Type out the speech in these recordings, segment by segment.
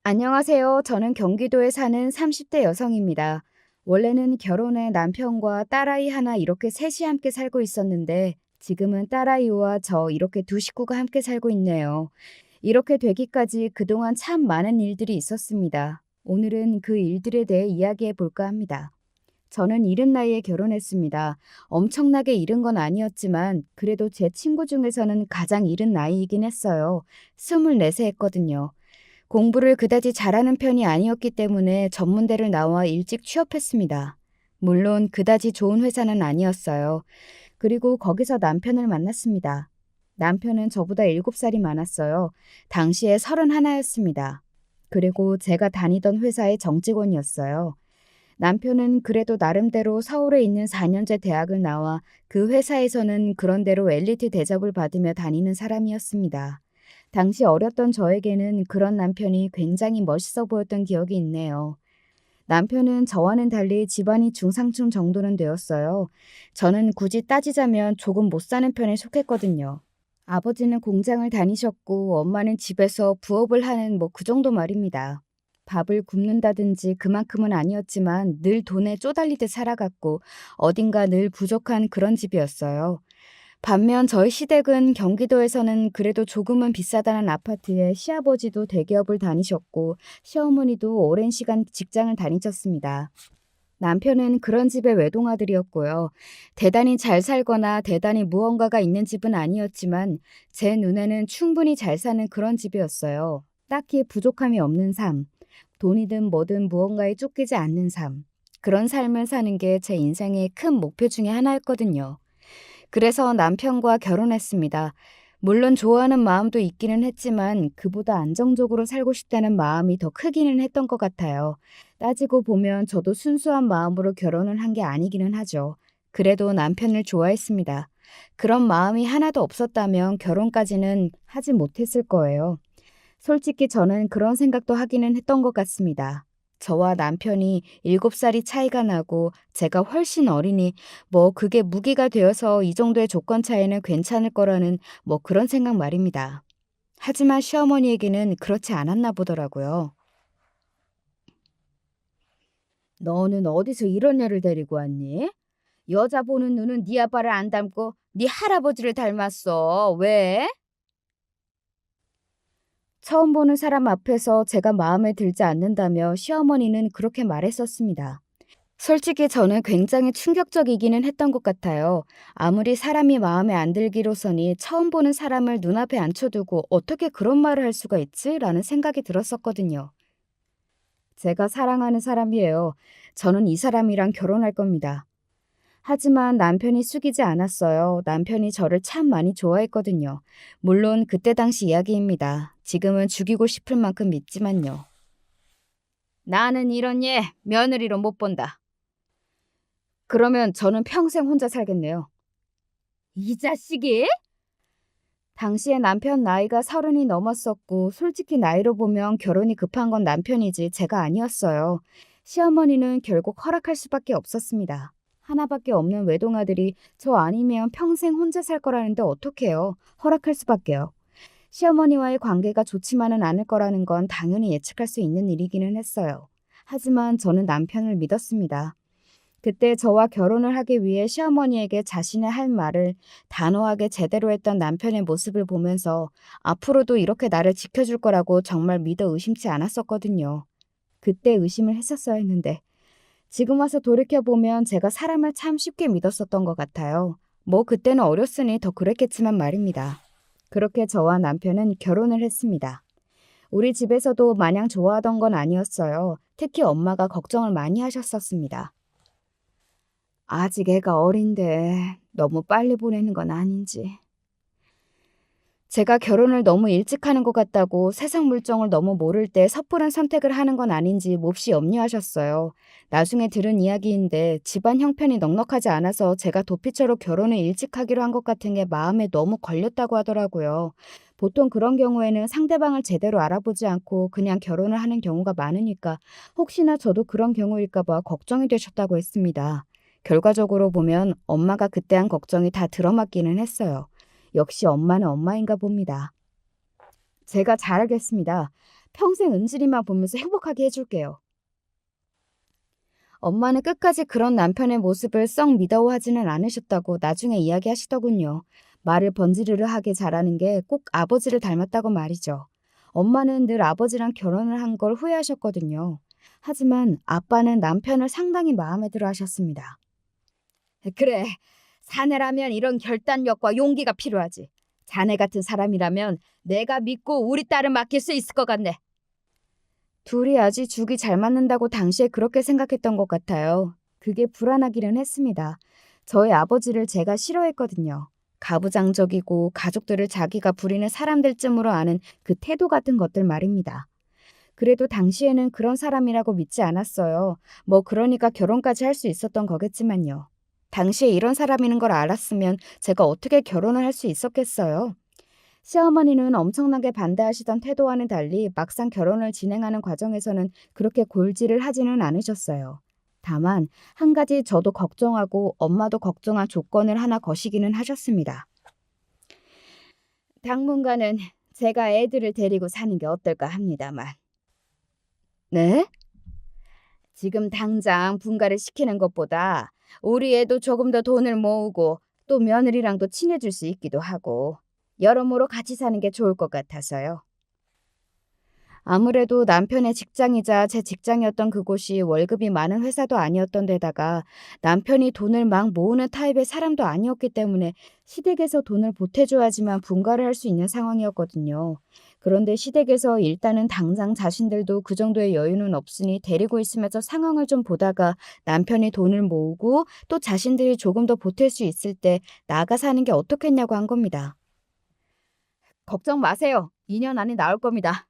안녕하세요. 저는 경기도에 사는 30대 여성입니다. 원래는 결혼해 남편과 딸아이 하나 이렇게 셋이 함께 살고 있었는데 지금은 딸아이와 저 이렇게 두 식구가 함께 살고 있네요. 이렇게 되기까지 그동안 참 많은 일들이 있었습니다. 오늘은 그 일들에 대해 이야기해 볼까 합니다. 저는 이른 나이에 결혼했습니다. 엄청나게 이른 건 아니었지만 그래도 제 친구 중에서는 가장 이른 나이이긴 했어요. 24세 했거든요. 공부를 그다지 잘하는 편이 아니었기 때문에 전문대를 나와 일찍 취업했습니다. 물론 그다지 좋은 회사는 아니었어요. 그리고 거기서 남편을 만났습니다. 남편은 저보다 7살이 많았어요. 당시에 31였습니다. 그리고 제가 다니던 회사의 정직원이었어요. 남편은 그래도 나름대로 서울에 있는 4년제 대학을 나와 그 회사에서는 그런대로 엘리트 대접을 받으며 다니는 사람이었습니다. 당시 어렸던 저에게는 그런 남편이 굉장히 멋있어 보였던 기억이 있네요. 남편은 저와는 달리 집안이 중상층 정도는 되었어요. 저는 굳이 따지자면 조금 못 사는 편에 속했거든요. 아버지는 공장을 다니셨고 엄마는 집에서 부업을 하는 그 정도 말입니다. 밥을 굶는다든지 그만큼은 아니었지만 늘 돈에 쪼달리듯 살아갔고 어딘가 늘 부족한 그런 집이었어요. 반면 저희 시댁은 경기도에서는 그래도 조금은 비싸다는 아파트에 시아버지도 대기업을 다니셨고 시어머니도 오랜 시간 직장을 다니셨습니다. 남편은 그런 집의 외동아들이었고요. 대단히 잘 살거나 대단히 무언가가 있는 집은 아니었지만 제 눈에는 충분히 잘 사는 그런 집이었어요. 딱히 부족함이 없는 삶, 돈이든 뭐든 무언가에 쫓기지 않는 삶. 그런 삶을 사는 게 제 인생의 큰 목표 중에 하나였거든요. 그래서 남편과 결혼했습니다. 물론 좋아하는 마음도 있기는 했지만 그보다 안정적으로 살고 싶다는 마음이 더 크기는 했던 것 같아요. 따지고 보면 저도 순수한 마음으로 결혼을 한 게 아니기는 하죠. 그래도 남편을 좋아했습니다. 그런 마음이 하나도 없었다면 결혼까지는 하지 못했을 거예요. 솔직히 저는 그런 생각도 하기는 했던 것 같습니다. 저와 남편이 7살이 차이가 나고 제가 훨씬 어리니 그게 무기가 되어서 이 정도의 조건 차이는 괜찮을 거라는 그런 생각 말입니다. 하지만 시어머니에게는 그렇지 않았나 보더라고요. 너는 어디서 이런 애를 데리고 왔니? 여자 보는 눈은 네 아빠를 안 닮고 네 할아버지를 닮았어. 왜? 처음 보는 사람 앞에서 제가 마음에 들지 않는다며 시어머니는 그렇게 말했었습니다. 솔직히 저는 굉장히 충격적이기는 했던 것 같아요. 아무리 사람이 마음에 안 들기로서니 처음 보는 사람을 눈앞에 앉혀두고 어떻게 그런 말을 할 수가 있지? 라는 생각이 들었었거든요. 제가 사랑하는 사람이에요. 저는 이 사람이랑 결혼할 겁니다. 하지만 남편이 숙이지 않았어요. 남편이 저를 참 많이 좋아했거든요. 물론 그때 당시 이야기입니다. 지금은 죽이고 싶을 만큼 믿지만요. 나는 이런 얘 며느리로 못 본다. 그러면 저는 평생 혼자 살겠네요. 이 자식이? 당시에 남편 나이가 30이 넘었었고 솔직히 나이로 보면 결혼이 급한 건 남편이지 제가 아니었어요. 시어머니는 결국 허락할 수밖에 없었습니다. 하나밖에 없는 외동아들이 저 아니면 평생 혼자 살 거라는데 어떡해요. 허락할 수밖에요. 시어머니와의 관계가 좋지만은 않을 거라는 건 당연히 예측할 수 있는 일이기는 했어요. 하지만 저는 남편을 믿었습니다. 그때 저와 결혼을 하기 위해 시어머니에게 자신의 할 말을 단호하게 제대로 했던 남편의 모습을 보면서 앞으로도 이렇게 나를 지켜줄 거라고 정말 믿어 의심치 않았었거든요. 그때 의심을 했었어야 했는데 지금 와서 돌이켜보면 제가 사람을 참 쉽게 믿었었던 것 같아요. 그때는 어렸으니 더 그랬겠지만 말입니다. 그렇게 저와 남편은 결혼을 했습니다. 우리 집에서도 마냥 좋아하던 건 아니었어요. 특히 엄마가 걱정을 많이 하셨었습니다. 아직 애가 어린데 너무 빨리 보내는 건 아닌지. 제가 결혼을 너무 일찍 하는 것 같다고 세상 물정을 너무 모를 때 섣부른 선택을 하는 건 아닌지 몹시 염려하셨어요. 나중에 들은 이야기인데 집안 형편이 넉넉하지 않아서 제가 도피처로 결혼을 일찍 하기로 한 것 같은 게 마음에 너무 걸렸다고 하더라고요. 보통 그런 경우에는 상대방을 제대로 알아보지 않고 그냥 결혼을 하는 경우가 많으니까 혹시나 저도 그런 경우일까 봐 걱정이 되셨다고 했습니다. 결과적으로 보면 엄마가 그때 한 걱정이 다 들어맞기는 했어요. 역시 엄마는 엄마인가 봅니다. 제가 잘 알겠습니다. 평생 은진이만 보면서 행복하게 해줄게요. 엄마는 끝까지 그런 남편의 모습을 썩 믿어하지는 않으셨다고 나중에 이야기하시더군요. 말을 번지르르하게 잘하는 게 꼭 아버지를 닮았다고 말이죠. 엄마는 늘 아버지랑 결혼을 한 걸 후회하셨거든요. 하지만 아빠는 남편을 상당히 마음에 들어 하셨습니다. 그래, 사내라면 이런 결단력과 용기가 필요하지. 자네 같은 사람이라면 내가 믿고 우리 딸을 맡길 수 있을 것 같네. 둘이 아주 죽이 잘 맞는다고 당시에 그렇게 생각했던 것 같아요. 그게 불안하기는 했습니다. 저희 아버지를 제가 싫어했거든요. 가부장적이고 가족들을 자기가 부리는 사람들쯤으로 아는 그 태도 같은 것들 말입니다. 그래도 당시에는 그런 사람이라고 믿지 않았어요. 뭐 그러니까 결혼까지 할 수 있었던 거겠지만요. 당시에 이런 사람이는 걸 알았으면 제가 어떻게 결혼을 할 수 있었겠어요? 시어머니는 엄청나게 반대하시던 태도와는 달리 막상 결혼을 진행하는 과정에서는 그렇게 골지를 하지는 않으셨어요. 다만 한 가지 저도 걱정하고 엄마도 걱정한 조건을 하나 거시기는 하셨습니다. 당분간은 제가 애들을 데리고 사는 게 어떨까 합니다만. 네? 지금 당장 분가를 시키는 것보다 우리 애도 조금 더 돈을 모으고 또 며느리랑도 친해질 수 있기도 하고 여러모로 같이 사는 게 좋을 것 같아서요. 아무래도 남편의 직장이자 제 직장이었던 그곳이 월급이 많은 회사도 아니었던 데다가 남편이 돈을 막 모으는 타입의 사람도 아니었기 때문에 시댁에서 돈을 보태줘야지만 분가를 할 수 있는 상황이었거든요. 그런데 시댁에서 일단은 당장 자신들도 그 정도의 여유는 없으니 데리고 있으면서 상황을 좀 보다가 남편이 돈을 모으고 또 자신들이 조금 더 보탤 수 있을 때 나가 사는 게 어떻겠냐고 한 겁니다. 걱정 마세요. 2년 안에 나올 겁니다.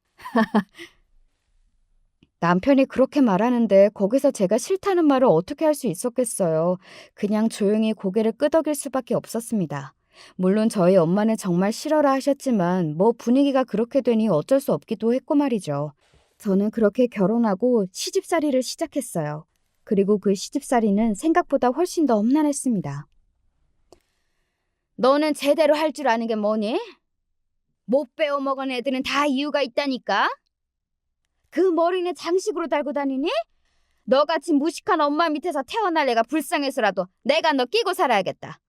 남편이 그렇게 말하는데 거기서 제가 싫다는 말을 어떻게 할 수 있었겠어요. 그냥 조용히 고개를 끄덕일 수밖에 없었습니다. 물론 저희 엄마는 정말 싫어라 하셨지만 뭐 분위기가 그렇게 되니 어쩔 수 없기도 했고 말이죠. 저는 그렇게 결혼하고 시집살이를 시작했어요. 그리고 그 시집살이는 생각보다 훨씬 더 험난했습니다. 너는 제대로 할 줄 아는 게 뭐니? 못 배워먹은 애들은 다 이유가 있다니까? 그 머리는 장식으로 달고 다니니? 너같이 무식한 엄마 밑에서 태어날 애가 불쌍해서라도 내가 너 끼고 살아야겠다.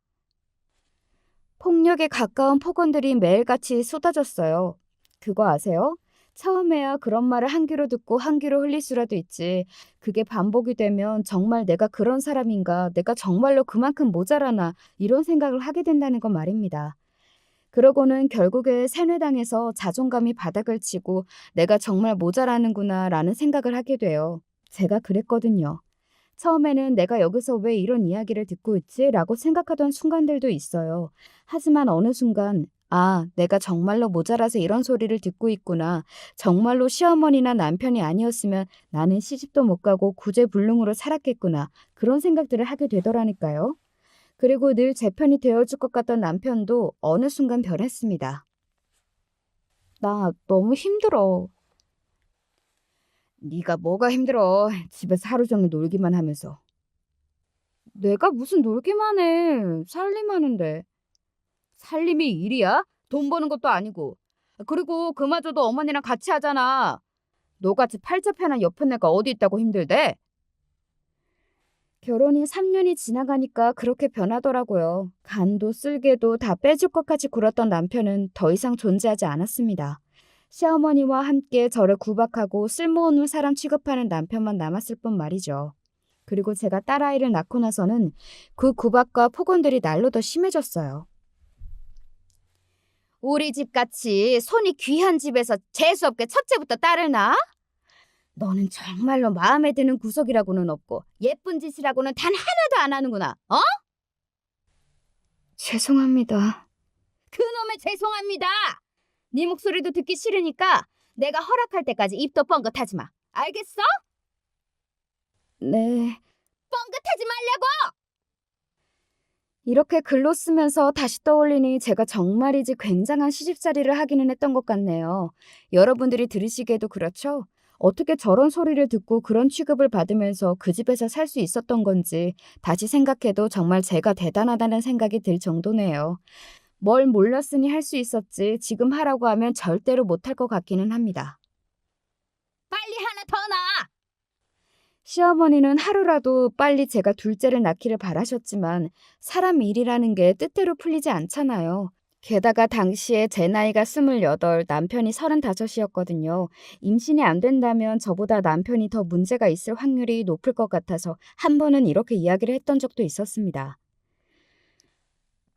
폭력에 가까운 폭언들이 매일같이 쏟아졌어요. 그거 아세요? 처음에야 그런 말을 한 귀로 듣고 한 귀로 흘릴 수라도 있지. 그게 반복이 되면 정말 내가 그런 사람인가, 내가 정말로 그만큼 모자라나 이런 생각을 하게 된다는 건 말입니다. 그러고는 결국에 세뇌당해서 자존감이 바닥을 치고 내가 정말 모자라는구나 라는 생각을 하게 돼요. 제가 그랬거든요. 처음에는 내가 여기서 왜 이런 이야기를 듣고 있지? 라고 생각하던 순간들도 있어요. 하지만 어느 순간 아, 내가 정말로 모자라서 이런 소리를 듣고 있구나. 정말로 시어머니나 남편이 아니었으면 나는 시집도 못 가고 구제불능으로 살았겠구나. 그런 생각들을 하게 되더라니까요. 그리고 늘 제 편이 되어줄 것 같던 남편도 어느 순간 변했습니다. 나 너무 힘들어. 네가 뭐가 힘들어. 집에서 하루 종일 놀기만 하면서. 내가 무슨 놀기만 해. 살림하는데. 살림이 일이야? 돈 버는 것도 아니고. 그리고 그마저도 어머니랑 같이 하잖아. 너같이 팔자편한 옆에 애가 어디 있다고 힘들대? 결혼이 3년이 지나가니까 그렇게 변하더라고요. 간도 쓸개도 다 빼줄 것까지 굴었던 남편은 더 이상 존재하지 않았습니다. 시어머니와 함께 저를 구박하고 쓸모없는 사람 취급하는 남편만 남았을 뿐 말이죠. 그리고 제가 딸아이를 낳고 나서는 그 구박과 폭언들이 날로 더 심해졌어요. 우리 집같이 손이 귀한 집에서 재수없게 첫째부터 딸을 낳아? 너는 정말로 마음에 드는 구석이라고는 없고 예쁜 짓이라고는 단 하나도 안 하는구나. 어? 죄송합니다. 그놈의 죄송합니다. 네 목소리도 듣기 싫으니까 내가 허락할 때까지 입도 뻥긋하지 마. 알겠어? 네. 뻥긋하지 말라고! 이렇게 글로 쓰면서 다시 떠올리니 제가 정말이지 굉장한 시집살이를 하기는 했던 것 같네요. 여러분들이 들으시기에도 그렇죠? 어떻게 저런 소리를 듣고 그런 취급을 받으면서 그 집에서 살 수 있었던 건지 다시 생각해도 정말 제가 대단하다는 생각이 들 정도네요. 뭘 몰랐으니 할 수 있었지 지금 하라고 하면 절대로 못할 것 같기는 합니다. 시어머니는 하루라도 빨리 제가 둘째를 낳기를 바라셨지만 사람 일이라는 게 뜻대로 풀리지 않잖아요. 게다가 당시에 제 나이가 28, 남편이 35이었거든요. 임신이 안 된다면 저보다 남편이 더 문제가 있을 확률이 높을 것 같아서 한 번은 이렇게 이야기를 했던 적도 있었습니다.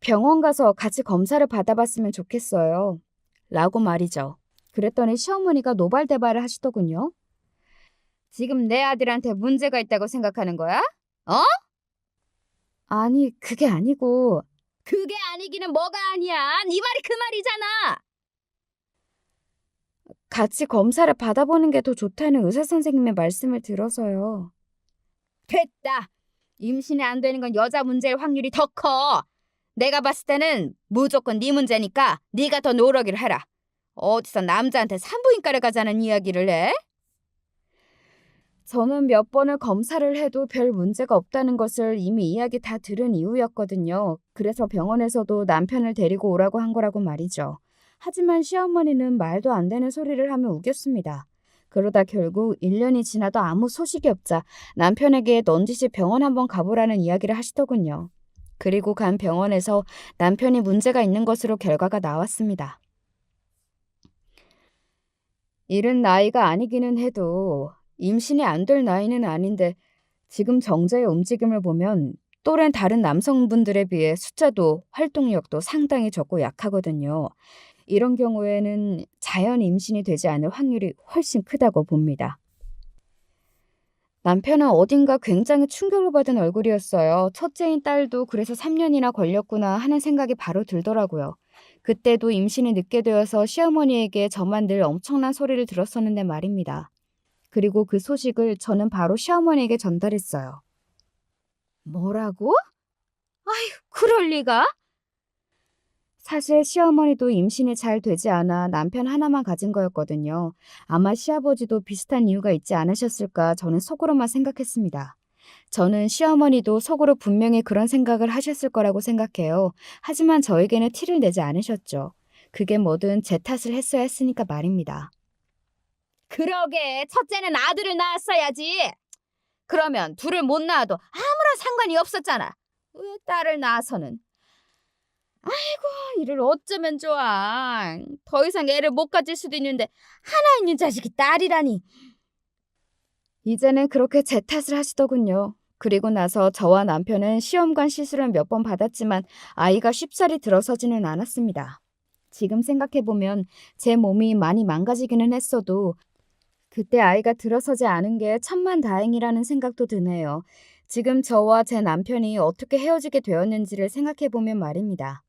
병원 가서 같이 검사를 받아봤으면 좋겠어요. 라고 말이죠. 그랬더니 시어머니가 노발대발을 하시더군요. 지금 내 아들한테 문제가 있다고 생각하는 거야? 어? 아니, 그게 아니고. 그게 아니기는 뭐가 아니야? 네 말이 그 말이잖아. 같이 검사를 받아보는 게 더 좋다는 의사 선생님의 말씀을 들어서요. 됐다. 임신이 안 되는 건 여자 문제일 확률이 더 커. 내가 봤을 때는 무조건 네 문제니까 네가 더 노력을 해라. 어디서 남자한테 산부인과를 가자는 이야기를 해? 저는 몇 번을 검사를 해도 별 문제가 없다는 것을 이미 이야기 다 들은 이유였거든요. 그래서 병원에서도 남편을 데리고 오라고 한 거라고 말이죠. 하지만 시어머니는 말도 안 되는 소리를 하며 우겼습니다. 그러다 결국 1년이 지나도 아무 소식이 없자 남편에게 넌지시 병원 한번 가보라는 이야기를 하시더군요. 그리고 간 병원에서 남편이 문제가 있는 것으로 결과가 나왔습니다. 이른 나이가 아니기는 해도 임신이 안 될 나이는 아닌데 지금 정자의 움직임을 보면 또래 다른 남성분들에 비해 숫자도 활동력도 상당히 적고 약하거든요. 이런 경우에는 자연 임신이 되지 않을 확률이 훨씬 크다고 봅니다. 남편은 어딘가 굉장히 충격을 받은 얼굴이었어요. 첫째인 딸도 그래서 3년이나 걸렸구나 하는 생각이 바로 들더라고요. 그때도 임신이 늦게 되어서 시어머니에게 저만 늘 엄청난 소리를 들었었는데 말입니다. 그리고 그 소식을 저는 바로 시어머니에게 전달했어요. 뭐라고? 아휴, 그럴 리가? 사실 시어머니도 임신이 잘 되지 않아 남편 하나만 가진 거였거든요. 아마 시아버지도 비슷한 이유가 있지 않으셨을까 저는 속으로만 생각했습니다. 저는 시어머니도 속으로 분명히 그런 생각을 하셨을 거라고 생각해요. 하지만 저에게는 티를 내지 않으셨죠. 그게 뭐든 제 탓을 했어야 했으니까 말입니다. 그러게, 첫째는 아들을 낳았어야지. 그러면 둘을 못 낳아도 아무런 상관이 없었잖아. 왜 딸을 낳아서는? 아이고, 이를 어쩌면 좋아. 더 이상 애를 못 가질 수도 있는데 하나 있는 자식이 딸이라니. 이제는 그렇게 제 탓을 하시더군요. 그리고 나서 저와 남편은 시험관 시술을 몇 번 받았지만 아이가 쉽사리 들어서지는 않았습니다. 지금 생각해보면 제 몸이 많이 망가지기는 했어도 그때 아이가 들어서지 않은 게 천만다행이라는 생각도 드네요. 지금 저와 제 남편이 어떻게 헤어지게 되었는지를 생각해보면 말입니다.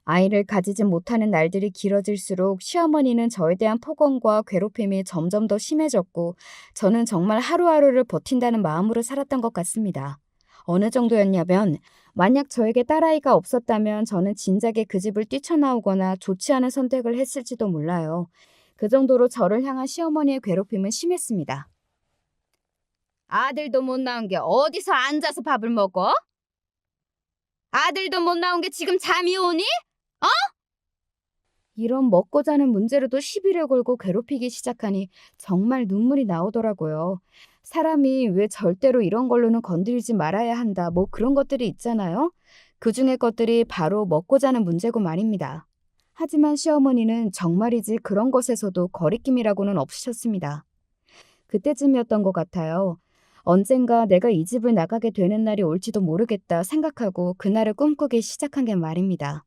아이를 가지지 못하는 날들이 길어질수록 시어머니는 저에 대한 폭언과 괴롭힘이 점점 더 심해졌고 저는 정말 하루하루를 버틴다는 마음으로 살았던 것 같습니다. 어느 정도였냐면 만약 저에게 딸아이가 없었다면 저는 진작에 그 집을 뛰쳐나오거나 좋지 않은 선택을 했을지도 몰라요. 그 정도로 저를 향한 시어머니의 괴롭힘은 심했습니다. 아들도 못 낳은 게 어디서 앉아서 밥을 먹어? 아들도 못 낳은 게 지금 잠이 오니? 이런 먹고 자는 문제로도 시비를 걸고 괴롭히기 시작하니 정말 눈물이 나오더라고요. 사람이 왜 절대로 이런 걸로는 건드리지 말아야 한다, 뭐 그런 것들이 있잖아요. 그 중의 것들이 바로 먹고 자는 문제고 말입니다. 하지만 시어머니는 정말이지 그런 것에서도 거리낌이라고는 없으셨습니다. 그때쯤이었던 것 같아요. 언젠가 내가 이 집을 나가게 되는 날이 올지도 모르겠다 생각하고 그날을 꿈꾸기 시작한 게 말입니다.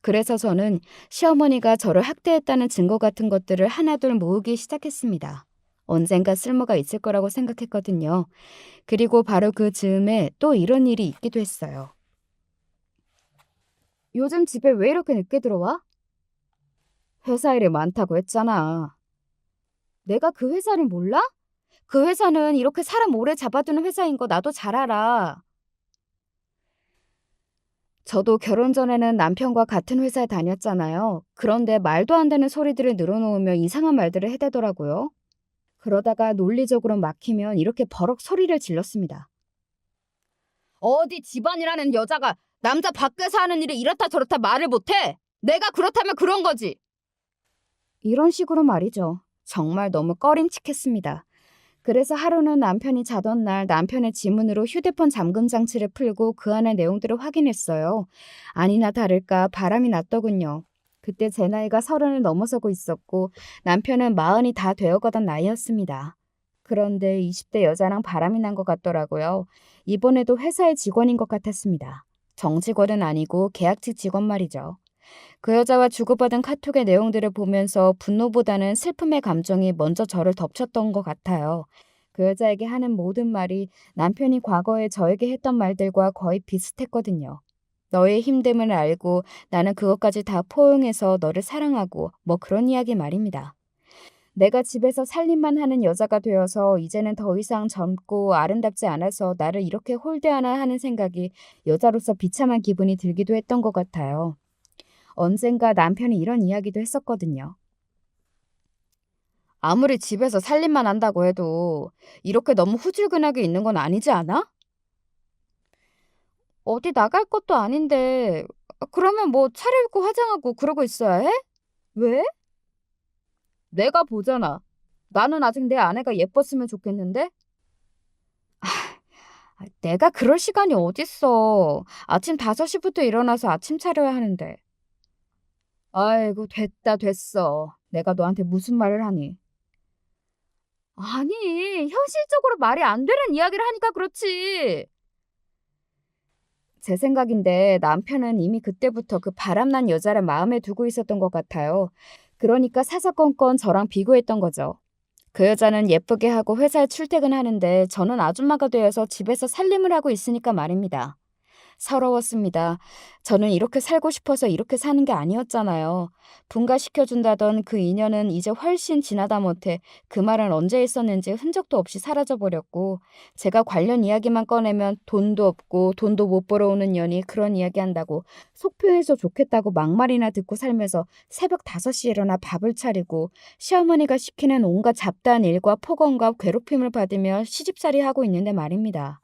그래서 저는 시어머니가 저를 학대했다는 증거 같은 것들을 하나둘 모으기 시작했습니다. 언젠가 쓸모가 있을 거라고 생각했거든요. 그리고 바로 그 즈음에 또 이런 일이 있기도 했어요. 요즘 집에 왜 이렇게 늦게 들어와? 회사 일이 많다고 했잖아. 내가 그 회사를 몰라? 그 회사는 이렇게 사람 오래 잡아두는 회사인 거 나도 잘 알아. 저도 결혼 전에는 남편과 같은 회사에 다녔잖아요. 그런데 말도 안 되는 소리들을 늘어놓으며 이상한 말들을 해대더라고요. 그러다가 논리적으로 막히면 이렇게 버럭 소리를 질렀습니다. 어디 집안이라는 여자가 남자 밖에서 하는 일을 이렇다 저렇다 말을 못해? 내가 그렇다면 그런 거지. 이런 식으로 말이죠. 정말 너무 꺼림칙했습니다. 그래서 하루는 남편이 자던 날 남편의 지문으로 휴대폰 잠금 장치를 풀고 그 안의 내용들을 확인했어요. 아니나 다를까 바람이 났더군요. 그때 제 나이가 30을 넘어서고 있었고 남편은 40이 다 되어가던 나이였습니다. 그런데 20대 여자랑 바람이 난 것 같더라고요. 이번에도 회사의 직원인 것 같았습니다. 정직원은 아니고 계약직 직원 말이죠. 그 여자와 주고받은 카톡의 내용들을 보면서 분노보다는 슬픔의 감정이 먼저 저를 덮쳤던 것 같아요. 그 여자에게 하는 모든 말이 남편이 과거에 저에게 했던 말들과 거의 비슷했거든요. 너의 힘듦을 알고 나는 그것까지 다 포용해서 너를 사랑하고 뭐 그런 이야기 말입니다. 내가 집에서 살림만 하는 여자가 되어서 이제는 더 이상 젊고 아름답지 않아서 나를 이렇게 홀대하나 하는 생각이 여자로서 비참한 기분이 들기도 했던 것 같아요. 언젠가 남편이 이런 이야기도 했었거든요. 아무리 집에서 살림만 한다고 해도 이렇게 너무 후줄근하게 있는 건 아니지 않아? 어디 나갈 것도 아닌데 그러면 뭐 차려입고 화장하고 그러고 있어야 해? 왜? 내가 보잖아. 나는 아직 내 아내가 예뻤으면 좋겠는데? 내가 그럴 시간이 어딨어. 아침 5시부터 일어나서 아침 차려야 하는데. 아이고 됐다 됐어. 내가 너한테 무슨 말을 하니? 아니, 현실적으로 말이 안 되는 이야기를 하니까 그렇지. 제 생각인데 남편은 이미 그때부터 그 바람난 여자를 마음에 두고 있었던 것 같아요. 그러니까 사사건건 저랑 비교했던 거죠. 그 여자는 예쁘게 하고 회사에 출퇴근하는데 저는 아줌마가 되어서 집에서 살림을 하고 있으니까 말입니다. 서러웠습니다. 저는 이렇게 살고 싶어서 이렇게 사는 게 아니었잖아요. 분가시켜준다던 그 인연은 이제 훨씬 지나다 못해 그 말은 언제 있었는지 흔적도 없이 사라져버렸고 제가 관련 이야기만 꺼내면 돈도 없고 돈도 못 벌어오는 년이 그런 이야기 한다고 속표해서 좋겠다고 막말이나 듣고 살면서 새벽 5시에 일어나 밥을 차리고 시어머니가 시키는 온갖 잡다한 일과 폭언과 괴롭힘을 받으며 시집살이 하고 있는데 말입니다.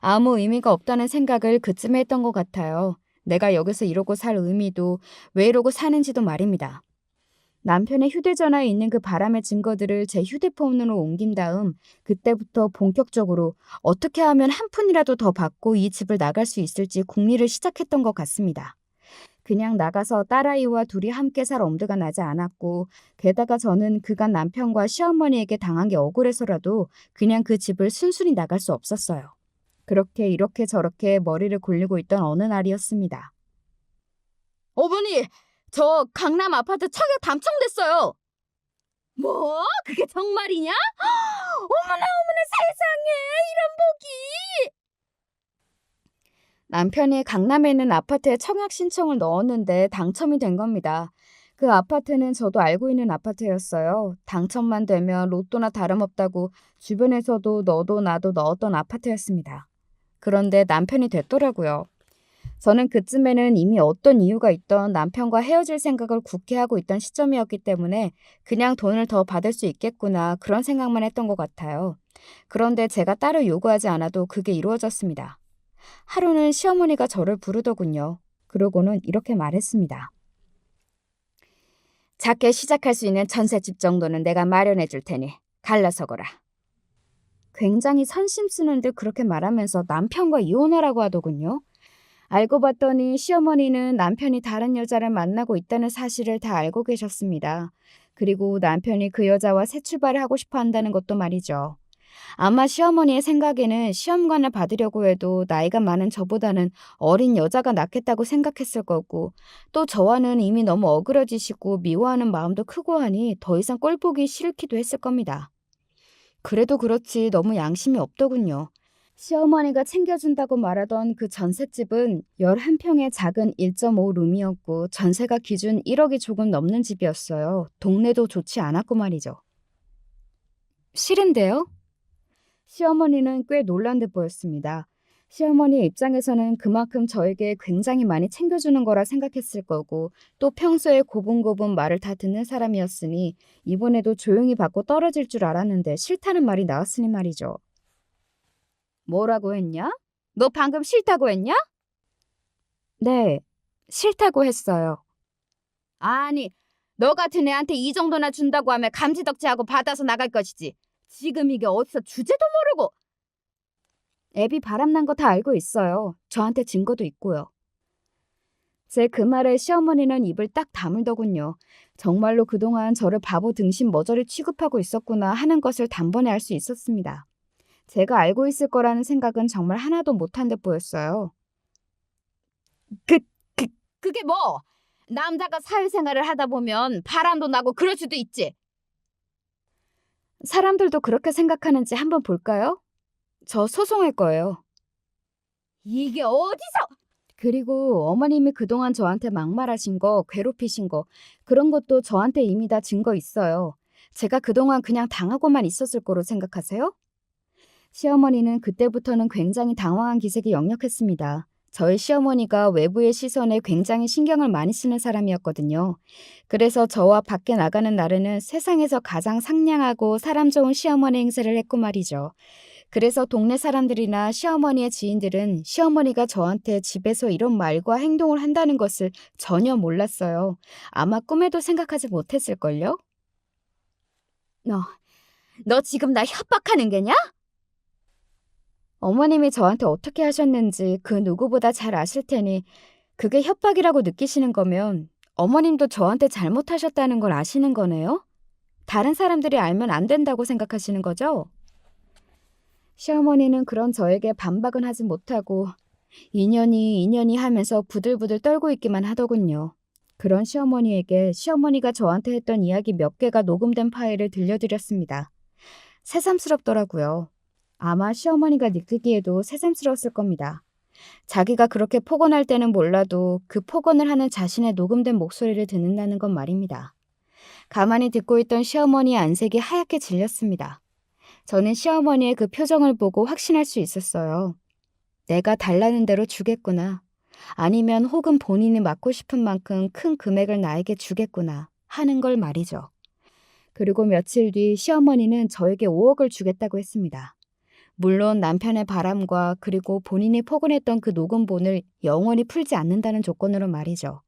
아무 의미가 없다는 생각을 그쯤에 했던 것 같아요. 내가 여기서 이러고 살 의미도 왜 이러고 사는지도 말입니다. 남편의 휴대전화에 있는 그 바람의 증거들을 제 휴대폰으로 옮긴 다음 그때부터 본격적으로 어떻게 하면 한 푼이라도 더 받고 이 집을 나갈 수 있을지 궁리를 시작했던 것 같습니다. 그냥 나가서 딸아이와 둘이 함께 살 엄두가 나지 않았고 게다가 저는 그간 남편과 시어머니에게 당한 게 억울해서라도 그냥 그 집을 순순히 나갈 수 없었어요. 그렇게 이렇게 저렇게 머리를 굴리고 있던 어느 날이었습니다. 어머니, 저 강남 아파트 청약 당첨됐어요. 뭐? 그게 정말이냐? 어머나 어머나 세상에 이런 복이. 남편이 강남에 있는 아파트에 청약 신청을 넣었는데 당첨이 된 겁니다. 그 아파트는 저도 알고 있는 아파트였어요. 당첨만 되면 로또나 다름없다고 주변에서도 너도 나도 넣었던 아파트였습니다. 그런데 남편이 됐더라고요. 저는 그쯤에는 이미 어떤 이유가 있던 남편과 헤어질 생각을 굳게 하고 있던 시점이었기 때문에 그냥 돈을 더 받을 수 있겠구나 그런 생각만 했던 것 같아요. 그런데 제가 따로 요구하지 않아도 그게 이루어졌습니다. 하루는 시어머니가 저를 부르더군요. 그러고는 이렇게 말했습니다. 작게 시작할 수 있는 전셋집 정도는 내가 마련해 줄 테니 갈라서거라. 굉장히 선심 쓰는 듯 그렇게 말하면서 남편과 이혼하라고 하더군요. 알고 봤더니 시어머니는 남편이 다른 여자를 만나고 있다는 사실을 다 알고 계셨습니다. 그리고 남편이 그 여자와 새 출발을 하고 싶어 한다는 것도 말이죠. 아마 시어머니의 생각에는 시험관을 받으려고 해도 나이가 많은 저보다는 어린 여자가 낫겠다고 생각했을 거고 또 저와는 이미 너무 어그러지시고 미워하는 마음도 크고 하니 더 이상 꼴 보기 싫기도 했을 겁니다. 그래도 그렇지 너무 양심이 없더군요. 시어머니가 챙겨준다고 말하던 그 전셋집은 11평의 작은 1.5룸이었고 전세가 기준 1억이 조금 넘는 집이었어요. 동네도 좋지 않았고 말이죠. 싫은데요? 시어머니는 꽤 놀란 듯 보였습니다. 시어머니 입장에서는 그만큼 저에게 굉장히 많이 챙겨주는 거라 생각했을 거고 또 평소에 고분고분 말을 다 듣는 사람이었으니 이번에도 조용히 받고 떨어질 줄 알았는데 싫다는 말이 나왔으니 말이죠. 뭐라고 했냐? 너 방금 싫다고 했냐? 네, 싫다고 했어요. 아니, 너 같은 애한테 이 정도나 준다고 하면 감지덕지하고 받아서 나갈 것이지. 지금 이게 어디서 주제도 모르고. 애비 바람난 거 다 알고 있어요. 저한테 증거도 있고요. 제 그 말에 시어머니는 입을 딱 다물더군요. 정말로 그동안 저를 바보 등신 머저리 취급하고 있었구나 하는 것을 단번에 알 수 있었습니다. 제가 알고 있을 거라는 생각은 정말 하나도 못한 듯 보였어요. 그, 그, 그게 뭐? 남자가 사회생활을 하다 보면 바람도 나고 그럴 수도 있지. 사람들도 그렇게 생각하는지 한번 볼까요? 저 소송할 거예요. 이게 어디서? 그리고 어머님이 그동안 저한테 막말하신 거, 괴롭히신 거, 그런 것도 저한테 이미 다 증거 있어요. 제가 그동안 그냥 당하고만 있었을 거로 생각하세요? 시어머니는 그때부터는 굉장히 당황한 기색이 역력했습니다. 저희 시어머니가 외부의 시선에 굉장히 신경을 많이 쓰는 사람이었거든요. 그래서 저와 밖에 나가는 날에는 세상에서 가장 상냥하고 사람 좋은 시어머니 행세를 했고 말이죠. 그래서 동네 사람들이나 시어머니의 지인들은 시어머니가 저한테 집에서 이런 말과 행동을 한다는 것을 전혀 몰랐어요. 아마 꿈에도 생각하지 못했을걸요? 너 지금 나 협박하는 게냐? 어머님이 저한테 어떻게 하셨는지 그 누구보다 잘 아실 테니 그게 협박이라고 느끼시는 거면 어머님도 저한테 잘못하셨다는 걸 아시는 거네요? 다른 사람들이 알면 안 된다고 생각하시는 거죠? 시어머니는 그런 저에게 반박은 하지 못하고 이년이 하면서 부들부들 떨고 있기만 하더군요. 그런 시어머니에게 시어머니가 저한테 했던 이야기 몇 개가 녹음된 파일을 들려드렸습니다. 새삼스럽더라고요. 아마 시어머니가 느끼기에도 새삼스러웠을 겁니다. 자기가 그렇게 폭언할 때는 몰라도 그 폭언을 하는 자신의 녹음된 목소리를 듣는다는 건 말입니다. 가만히 듣고 있던 시어머니의 안색이 하얗게 질렸습니다. 저는 시어머니의 그 표정을 보고 확신할 수 있었어요. 내가 달라는 대로 주겠구나. 아니면 혹은 본인이 맡고 싶은 만큼 큰 금액을 나에게 주겠구나 하는 걸 말이죠. 그리고 며칠 뒤 시어머니는 저에게 5억을 주겠다고 했습니다. 물론 남편의 바람과 그리고 본인이 폭언했던 그 녹음본을 영원히 풀지 않는다는 조건으로 말이죠.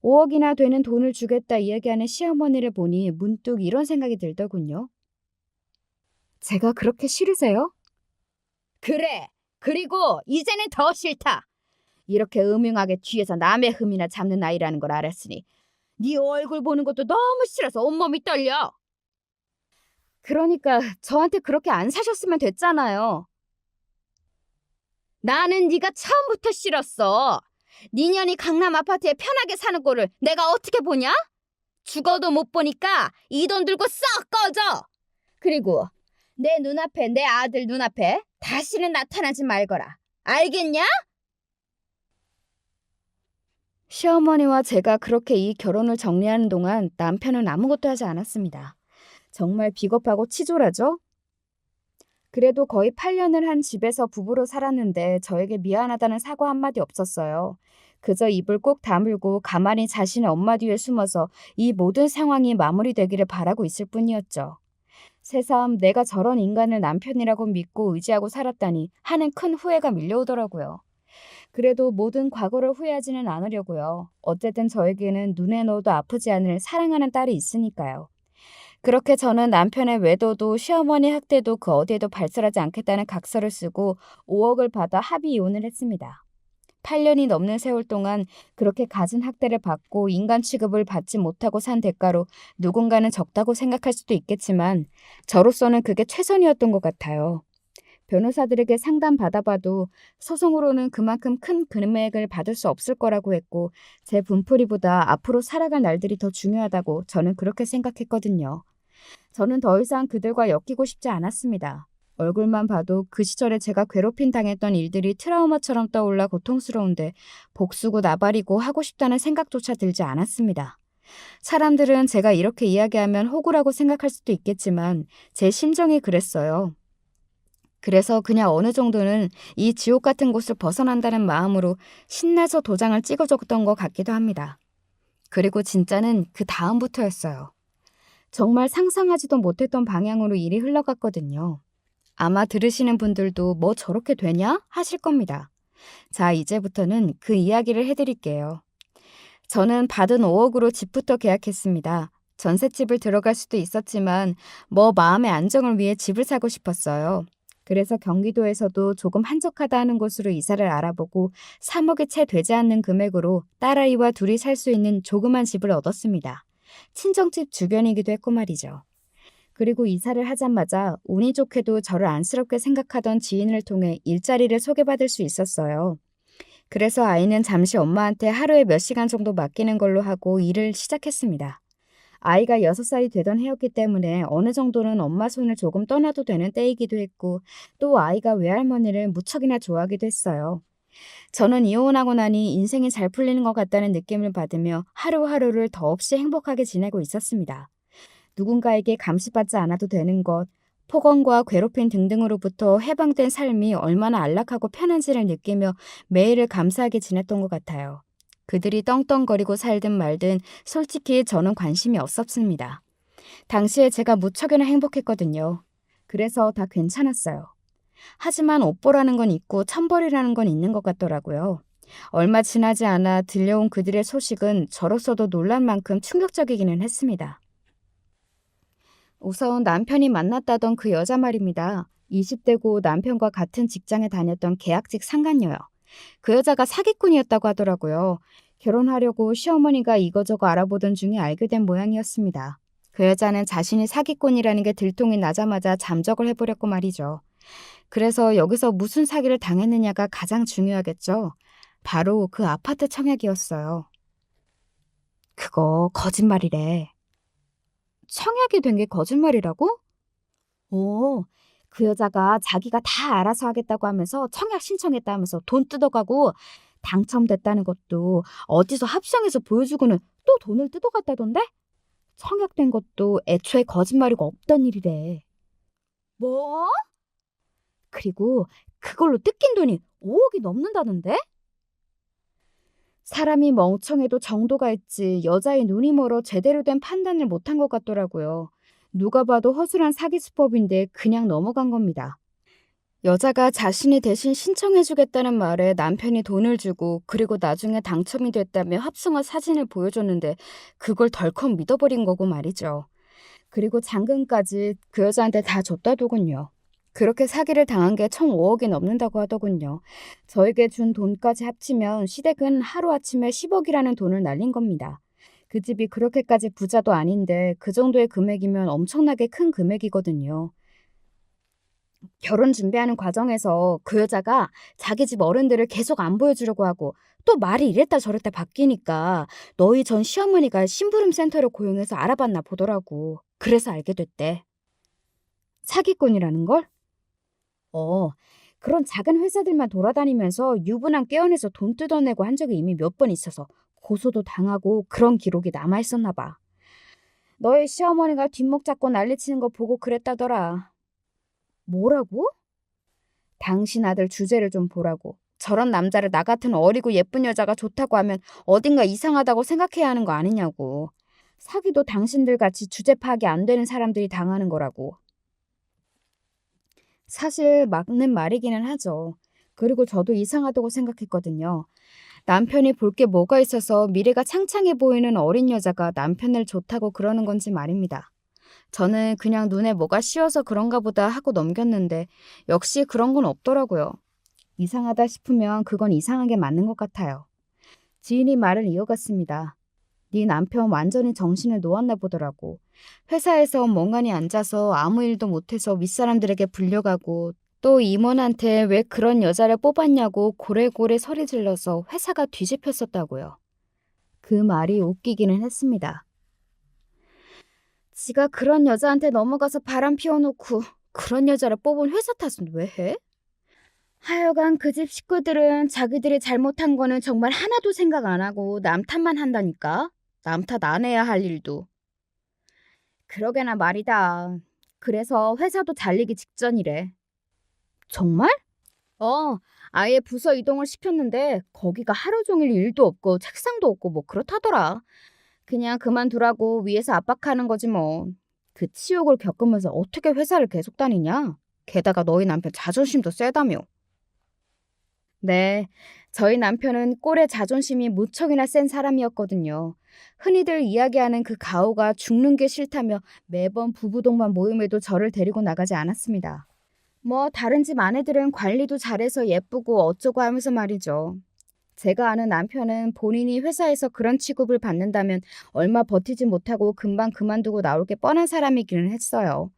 5억이나 되는 돈을 주겠다 이야기하는 시어머니를 보니 문득 이런 생각이 들더군요. 제가 그렇게 싫으세요? 그래. 그리고 이제는 더 싫다. 이렇게 음흉하게 뒤에서 남의 흠이나 잡는 아이라는 걸 알았으니 네 얼굴 보는 것도 너무 싫어서 온몸이 떨려. 그러니까 저한테 그렇게 안 사셨으면 됐잖아요. 나는 네가 처음부터 싫었어. 네 년이 강남 아파트에 편하게 사는 꼴을 내가 어떻게 보냐? 죽어도 못 보니까 이 돈 들고 썩 꺼져. 그리고 내 눈앞에 내 아들 눈앞에 다시는 나타나지 말거라. 알겠냐? 시어머니와 제가 그렇게 이 결혼을 정리하는 동안 남편은 아무것도 하지 않았습니다. 정말 비겁하고 치졸하죠? 그래도 거의 8년을 한 집에서 부부로 살았는데 저에게 미안하다는 사과 한마디 없었어요. 그저 입을 꼭 다물고 가만히 자신의 엄마 뒤에 숨어서 이 모든 상황이 마무리되기를 바라고 있을 뿐이었죠. 새삼 내가 저런 인간을 남편이라고 믿고 의지하고 살았다니 하는 큰 후회가 밀려오더라고요. 그래도 모든 과거를 후회하지는 않으려고요. 어쨌든 저에게는 눈에 넣어도 아프지 않을 사랑하는 딸이 있으니까요. 그렇게 저는 남편의 외도도 시어머니 학대도 그 어디에도 발설하지 않겠다는 각서를 쓰고 5억을 받아 합의 이혼을 했습니다. 8년이 넘는 세월 동안 그렇게 갖은 학대를 받고 인간 취급을 받지 못하고 산 대가로 누군가는 적다고 생각할 수도 있겠지만 저로서는 그게 최선이었던 것 같아요. 변호사들에게 상담 받아봐도 소송으로는 그만큼 큰 금액을 받을 수 없을 거라고 했고 제 분풀이보다 앞으로 살아갈 날들이 더 중요하다고 저는 그렇게 생각했거든요. 저는 더 이상 그들과 엮이고 싶지 않았습니다. 얼굴만 봐도 그 시절에 제가 괴롭힘 당했던 일들이 트라우마처럼 떠올라 고통스러운데 복수고 나발이고 하고 싶다는 생각조차 들지 않았습니다. 사람들은 제가 이렇게 이야기하면 호구라고 생각할 수도 있겠지만 제 심정이 그랬어요. 그래서 그냥 어느 정도는 이 지옥 같은 곳을 벗어난다는 마음으로 신나서 도장을 찍어줬던 것 같기도 합니다. 그리고 진짜는 그 다음부터였어요. 정말 상상하지도 못했던 방향으로 일이 흘러갔거든요. 아마 들으시는 분들도 뭐 저렇게 되냐? 하실 겁니다. 자, 이제부터는 그 이야기를 해드릴게요. 저는 받은 5억으로 집부터 계약했습니다. 전셋집을 들어갈 수도 있었지만 뭐 마음의 안정을 위해 집을 사고 싶었어요. 그래서 경기도에서도 조금 한적하다 는 곳으로 이사를 알아보고 3억이 채 되지 않는 금액으로 딸아이와 둘이 살 수 있는 조그만 집을 얻었습니다. 친정집 주변이기도 했고 말이죠. 그리고 이사를 하자마자 운이 좋게도 저를 안쓰럽게 생각하던 지인을 통해 일자리를 소개받을 수 있었어요. 그래서 아이는 잠시 엄마한테 하루에 몇 시간 정도 맡기는 걸로 하고 일을 시작했습니다. 아이가 6살이 되던 해였기 때문에 어느 정도는 엄마 손을 조금 떠나도 되는 때이기도 했고 또 아이가 외할머니를 무척이나 좋아하기도 했어요. 저는 이혼하고 나니 인생이 잘 풀리는 것 같다는 느낌을 받으며 하루하루를 더없이 행복하게 지내고 있었습니다. 누군가에게 감시받지 않아도 되는 것, 폭언과 괴롭힘 등등으로부터 해방된 삶이 얼마나 안락하고 편한지를 느끼며 매일을 감사하게 지냈던 것 같아요. 그들이 떵떵거리고 살든 말든 솔직히 저는 관심이 없었습니다. 당시에 제가 무척이나 행복했거든요. 그래서 다 괜찮았어요. 하지만 옥보라는 건 있고 천벌이라는 건 있는 것 같더라고요. 얼마 지나지 않아 들려온 그들의 소식은 저로서도 놀랄 만큼 충격적이기는 했습니다. 우선 남편이 만났다던 그 여자 말입니다. 20대고 남편과 같은 직장에 다녔던 계약직 상간녀요. 그 여자가 사기꾼이었다고 하더라고요. 결혼하려고 시어머니가 이거저거 알아보던 중에 알게 된 모양이었습니다. 그 여자는 자신이 사기꾼이라는 게 들통이 나자마자 잠적을 해버렸고 말이죠. 그래서 여기서 무슨 사기를 당했느냐가 가장 중요하겠죠. 바로 그 아파트 청약이었어요. 그거 거짓말이래. 청약이 된 게 거짓말이라고? 오, 그 여자가 자기가 다 알아서 하겠다고 하면서 청약 신청했다 하면서 돈 뜯어가고 당첨됐다는 것도 어디서 합성해서 보여주고는 또 돈을 뜯어갔다던데? 청약된 것도 애초에 거짓말이고 없던 일이래. 뭐? 그리고 그걸로 뜯긴 돈이 5억이 넘는다던데? 사람이 멍청해도 정도가 있지 여자의 눈이 멀어 제대로 된 판단을 못한 것 같더라고요. 누가 봐도 허술한 사기 수법인데 그냥 넘어간 겁니다. 여자가 자신이 대신 신청해주겠다는 말에 남편이 돈을 주고 그리고 나중에 당첨이 됐다며 합성한 사진을 보여줬는데 그걸 덜컥 믿어버린 거고 말이죠. 그리고 잔금까지 그 여자한테 다 줬다더군요. 그렇게 사기를 당한 게 총 5억이 넘는다고 하더군요. 저에게 준 돈까지 합치면 시댁은 하루아침에 10억이라는 돈을 날린 겁니다. 그 집이 그렇게까지 부자도 아닌데 그 정도의 금액이면 엄청나게 큰 금액이거든요. 결혼 준비하는 과정에서 그 여자가 자기 집 어른들을 계속 안 보여주려고 하고 또 말이 이랬다 저랬다 바뀌니까 너희 전 시어머니가 심부름 센터를 고용해서 알아봤나 보더라고. 그래서 알게 됐대. 사기꾼이라는 걸? 어, 그런 작은 회사들만 돌아다니면서 유부남 떼어내서 돈 뜯어내고 한 적이 이미 몇 번 있어서 고소도 당하고 그런 기록이 남아있었나 봐. 너희 시어머니가 뒷목 잡고 난리치는 거 보고 그랬다더라. 뭐라고? 당신 아들 주제를 좀 보라고. 저런 남자를 나 같은 어리고 예쁜 여자가 좋다고 하면 어딘가 이상하다고 생각해야 하는 거 아니냐고. 사기도 당신들 같이 주제 파악이 안 되는 사람들이 당하는 거라고. 사실 맞는 말이기는 하죠. 그리고 저도 이상하다고 생각했거든요. 남편이 볼 게 뭐가 있어서 미래가 창창해 보이는 어린 여자가 남편을 좋다고 그러는 건지 말입니다. 저는 그냥 눈에 뭐가 씌어서 그런가 보다 하고 넘겼는데 역시 그런 건 없더라고요. 이상하다 싶으면 그건 이상하게 맞는 것 같아요. 지인이 말을 이어갔습니다. 네 남편 완전히 정신을 놓았나 보더라고. 회사에서 멍하니 앉아서 아무 일도 못해서 윗사람들에게 불려가고 또 임원한테 왜 그런 여자를 뽑았냐고 고래고래 소리 질러서 회사가 뒤집혔었다고요. 그 말이 웃기기는 했습니다. 지가 그런 여자한테 넘어가서 바람 피워놓고 그런 여자를 뽑은 회사 탓은 왜 해? 하여간 그 집 식구들은 자기들이 잘못한 거는 정말 하나도 생각 안 하고 남 탓만 한다니까. 남 탓 안 해야 할 일도. 그러게나 말이다. 그래서 회사도 잘리기 직전이래. 정말? 어, 아예 부서 이동을 시켰는데 거기가 하루 종일 일도 없고 책상도 없고 뭐 그렇다더라. 그냥 그만두라고 위에서 압박하는 거지 뭐. 그 치욕을 겪으면서 어떻게 회사를 계속 다니냐? 게다가 너희 남편 자존심도 세다며. 네, 저희 남편은 꼴의 자존심이 무척이나 센 사람이었거든요. 흔히들 이야기하는 그 가오가 죽는 게 싫다며 매번 부부동반 모임에도 저를 데리고 나가지 않았습니다. 뭐 다른 집 아내들은 관리도 잘해서 예쁘고 어쩌고 하면서 말이죠. 제가 아는 남편은 본인이 회사에서 그런 취급을 받는다면 얼마 버티지 못하고 금방 그만두고 나올 게 뻔한 사람이기는 했어요.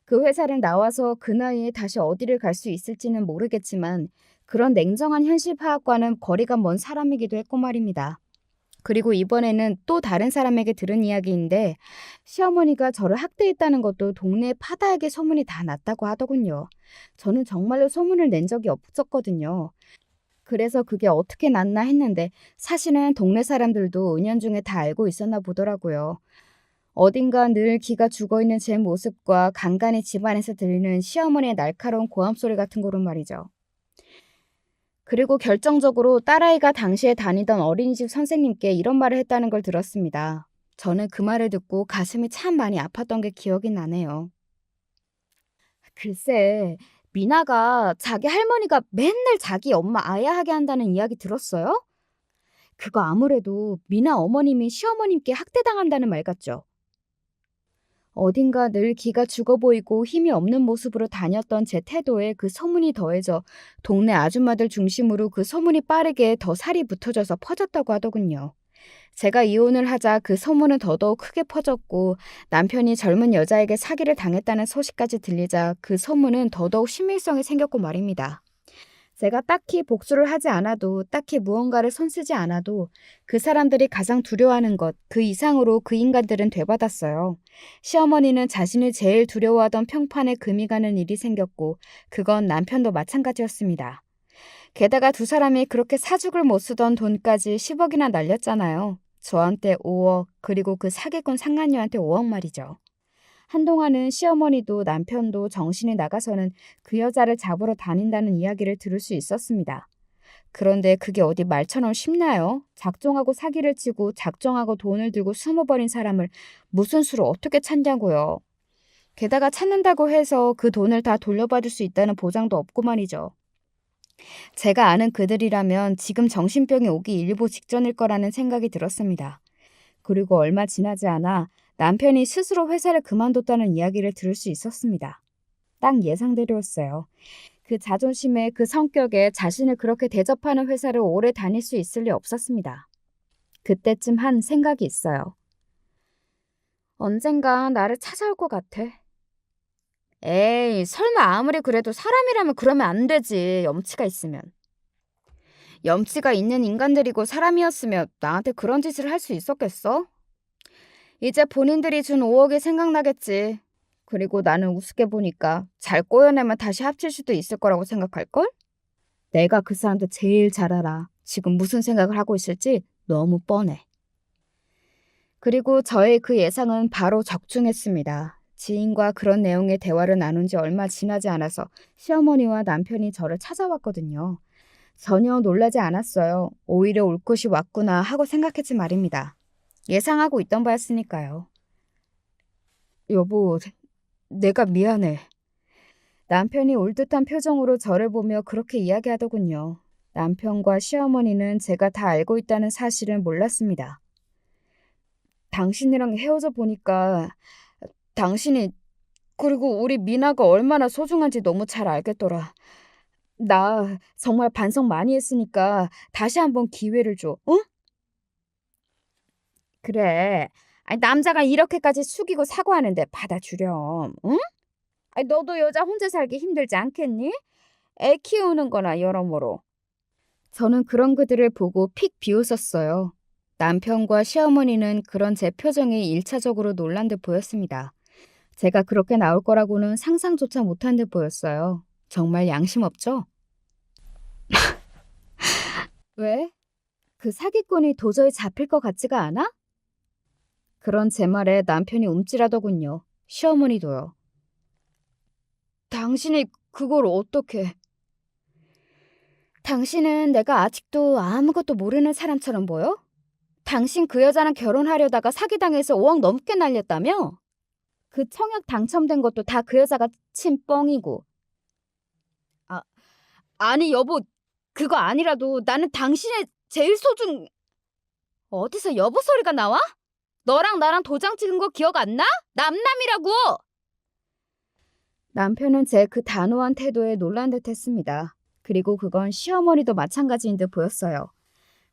그 회사를 나와서 그 나이에 다시 어디를 갈 수 있을지는 모르겠지만 그런 냉정한 현실 파악과는 거리가 먼 사람이기도 했고 말입니다. 그리고 이번에는 또 다른 사람에게 들은 이야기인데 시어머니가 저를 학대했다는 것도 동네 파다하게 소문이 다 났다고 하더군요. 저는 정말로 소문을 낸 적이 없었거든요. 그래서 그게 어떻게 났나 했는데 사실은 동네 사람들도 은연중에 다 알고 있었나 보더라고요. 어딘가 늘 기가 죽어있는 제 모습과 간간히 집안에서 들리는 시어머니의 날카로운 고함 소리 같은 거로 말이죠. 그리고 결정적으로 딸아이가 당시에 다니던 어린이집 선생님께 이런 말을 했다는 걸 들었습니다. 저는 그 말을 듣고 가슴이 참 많이 아팠던 게 기억이 나네요. 글쎄, 미나가 자기 할머니가 맨날 자기 엄마 아야하게 한다는 이야기 들었어요? 그거 아무래도 미나 어머님이 시어머님께 학대당한다는 말 같죠? 어딘가 늘 기가 죽어 보이고 힘이 없는 모습으로 다녔던 제 태도에 그 소문이 더해져 동네 아줌마들 중심으로 그 소문이 빠르게 더 살이 붙어져서 퍼졌다고 하더군요. 제가 이혼을 하자 그 소문은 더더욱 크게 퍼졌고 남편이 젊은 여자에게 사기를 당했다는 소식까지 들리자 그 소문은 더더욱 신빙성이 생겼고 말입니다. 제가 딱히 복수를 하지 않아도 딱히 무언가를 손쓰지 않아도 그 사람들이 가장 두려워하는 것, 그 이상으로 그 인간들은 되받았어요. 시어머니는 자신이 제일 두려워하던 평판에 금이 가는 일이 생겼고 그건 남편도 마찬가지였습니다. 게다가 두 사람이 그렇게 사죽을 못 쓰던 돈까지 10억이나 날렸잖아요. 저한테 5억, 그리고 그 사기꾼 상간녀한테 5억 말이죠. 한동안은 시어머니도 남편도 정신이 나가서는 그 여자를 잡으러 다닌다는 이야기를 들을 수 있었습니다. 그런데 그게 어디 말처럼 쉽나요? 작정하고 사기를 치고 작정하고 돈을 들고 숨어버린 사람을 무슨 수로 어떻게 찾냐고요. 게다가 찾는다고 해서 그 돈을 다 돌려받을 수 있다는 보장도 없고 말이죠. 제가 아는 그들이라면 지금 정신병이 오기 일보 직전일 거라는 생각이 들었습니다. 그리고 얼마 지나지 않아 남편이 스스로 회사를 그만뒀다는 이야기를 들을 수 있었습니다. 딱 예상대로였어요. 그 자존심에 그 성격에 자신을 그렇게 대접하는 회사를 오래 다닐 수 있을 리 없었습니다. 그때쯤 한 생각이 있어요. 언젠가 나를 찾아올 것 같아. 에이, 설마 아무리 그래도 사람이라면 그러면 안 되지, 염치가 있으면. 염치가 있는 인간들이고 사람이었으면 나한테 그런 짓을 할 수 있었겠어? 이제 본인들이 준 5억이 생각나겠지. 그리고 나는 우습게 보니까 잘 꼬여내면 다시 합칠 수도 있을 거라고 생각할걸? 내가 그 사람들 제일 잘 알아. 지금 무슨 생각을 하고 있을지 너무 뻔해. 그리고 저의 그 예상은 바로 적중했습니다. 지인과 그런 내용의 대화를 나눈 지 얼마 지나지 않아서 시어머니와 남편이 저를 찾아왔거든요. 전혀 놀라지 않았어요. 오히려 올 것이 왔구나 하고 생각했지 말입니다. 예상하고 있던 바였으니까요. 여보, 내가 미안해. 남편이 올 듯한 표정으로 저를 보며 그렇게 이야기하더군요. 남편과 시어머니는 제가 다 알고 있다는 사실은 몰랐습니다. 당신이랑 헤어져 보니까 당신이 그리고 우리 미나가 얼마나 소중한지 너무 잘 알겠더라. 나 정말 반성 많이 했으니까 다시 한번 기회를 줘. 응? 그래. 아니, 남자가 이렇게까지 숙이고 사과하는데 받아주렴. 응? 아니, 너도 여자 혼자 살기 힘들지 않겠니? 애 키우는 거나 여러모로. 저는 그런 그들을 보고 픽 비웃었어요. 남편과 시어머니는 그런 제 표정에 일차적으로 놀란 듯 보였습니다. 제가 그렇게 나올 거라고는 상상조차 못한 듯 보였어요. 정말 양심 없죠? 왜? 그 사기꾼이 도저히 잡힐 것 같지가 않아? 그런 제 말에 남편이 움찔하더군요. 시어머니도요. 당신이 그걸 어떻게... 당신은 내가 아직도 아무것도 모르는 사람처럼 보여? 당신 그 여자랑 결혼하려다가 사기당해서 5억 넘게 날렸다며? 그 청약 당첨된 것도 다 그 여자가 친 뻥이고. 아, 아니 여보, 그거 아니라도 나는 당신의 제일 어디서 여보 소리가 나와? 너랑 나랑 도장 찍은 거 기억 안 나? 남남이라고! 남편은 제 그 단호한 태도에 놀란 듯 했습니다. 그리고 그건 시어머니도 마찬가지인 듯 보였어요.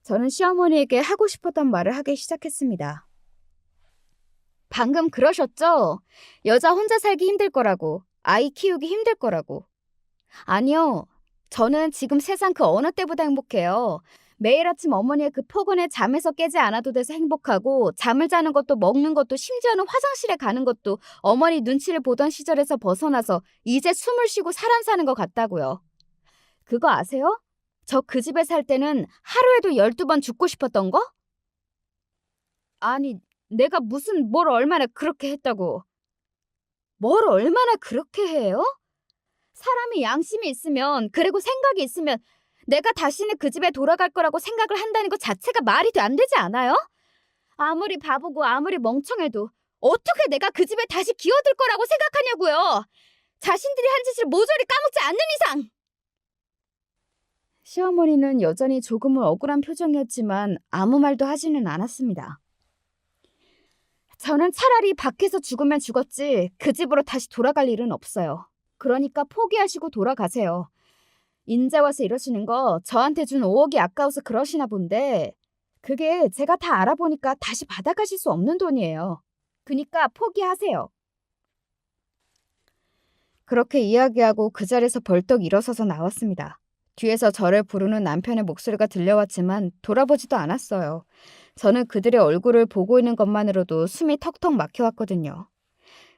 저는 시어머니에게 하고 싶었던 말을 하기 시작했습니다. 방금 그러셨죠? 여자 혼자 살기 힘들 거라고, 아이 키우기 힘들 거라고. 아니요. 저는 지금 세상 그 어느 때보다 행복해요. 매일 아침 어머니의 그 포근에 잠에서 깨지 않아도 돼서 행복하고, 잠을 자는 것도 먹는 것도 심지어는 화장실에 가는 것도 어머니 눈치를 보던 시절에서 벗어나서 이제 숨을 쉬고 사람 사는 것 같다고요. 그거 아세요? 저 그 집에 살 때는 하루에도 12번 죽고 싶었던 거? 아니, 내가 뭘 얼마나 그렇게 했다고. 뭘 얼마나 그렇게 해요? 사람이 양심이 있으면, 그리고 생각이 있으면 내가 다시는 그 집에 돌아갈 거라고 생각을 한다는 것 자체가 말이 안 되지 않아요? 아무리 바보고 아무리 멍청해도 어떻게 내가 그 집에 다시 기어들 거라고 생각하냐고요. 자신들이 한 짓을 모조리 까먹지 않는 이상. 시어머니는 여전히 조금은 억울한 표정이었지만 아무 말도 하지는 않았습니다. 저는 차라리 밖에서 죽으면 죽었지 그 집으로 다시 돌아갈 일은 없어요. 그러니까 포기하시고 돌아가세요. 인제 와서 이러시는 거 저한테 준 5억이 아까워서 그러시나 본데, 그게 제가 다 알아보니까 다시 받아가실 수 없는 돈이에요. 그니까 포기하세요. 그렇게 이야기하고 그 자리에서 벌떡 일어서서 나왔습니다. 뒤에서 저를 부르는 남편의 목소리가 들려왔지만 돌아보지도 않았어요. 저는 그들의 얼굴을 보고 있는 것만으로도 숨이 턱턱 막혀왔거든요.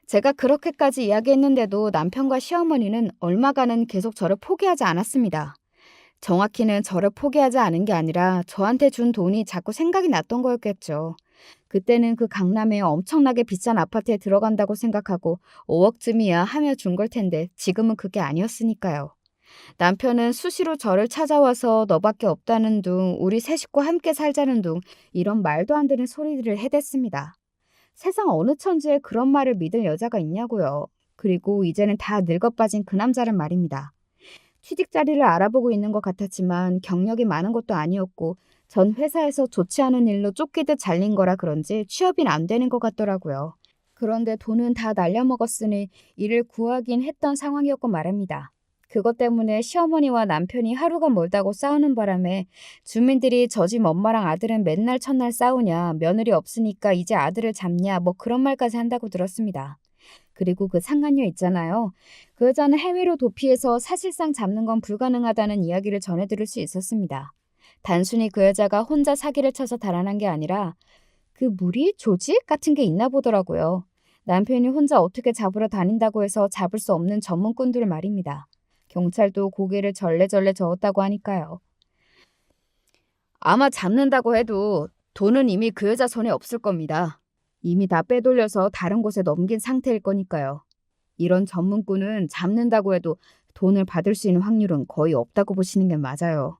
제가 그렇게까지 이야기했는데도 남편과 시어머니는 얼마간은 계속 저를 포기하지 않았습니다. 정확히는 저를 포기하지 않은 게 아니라 저한테 준 돈이 자꾸 생각이 났던 거였겠죠. 그때는 그 강남에 엄청나게 비싼 아파트에 들어간다고 생각하고 5억쯤이야 하며 준 걸 텐데 지금은 그게 아니었으니까요. 남편은 수시로 저를 찾아와서 너밖에 없다는 둥, 우리 세 식구 함께 살자는 둥, 이런 말도 안 되는 소리들을 해댔습니다. 세상 어느 천지에 그런 말을 믿을 여자가 있냐고요. 그리고 이제는 다 늙어빠진 그 남자란 말입니다. 취직 자리를 알아보고 있는 것 같았지만 경력이 많은 것도 아니었고 전 회사에서 좋지 않은 일로 쫓기듯 잘린 거라 그런지 취업이 안 되는 것 같더라고요. 그런데 돈은 다 날려먹었으니 일을 구하긴 했던 상황이었고 말입니다. 그것 때문에 시어머니와 남편이 하루가 멀다고 싸우는 바람에 주민들이 저 집 엄마랑 아들은 맨날 첫날 싸우냐, 며느리 없으니까 이제 아들을 잡냐, 뭐 그런 말까지 한다고 들었습니다. 그리고 그 상간녀 있잖아요. 그 여자는 해외로 도피해서 사실상 잡는 건 불가능하다는 이야기를 전해 들을 수 있었습니다. 단순히 그 여자가 혼자 사기를 쳐서 달아난 게 아니라 그 무리, 조직 같은 게 있나 보더라고요. 남편이 혼자 어떻게 잡으러 다닌다고 해서 잡을 수 없는 전문꾼들 말입니다. 경찰도 고개를 절레절레 저었다고 하니까요. 아마 잡는다고 해도 돈은 이미 그 여자 손에 없을 겁니다. 이미 다 빼돌려서 다른 곳에 넘긴 상태일 거니까요. 이런 전문꾼은 잡는다고 해도 돈을 받을 수 있는 확률은 거의 없다고 보시는 게 맞아요.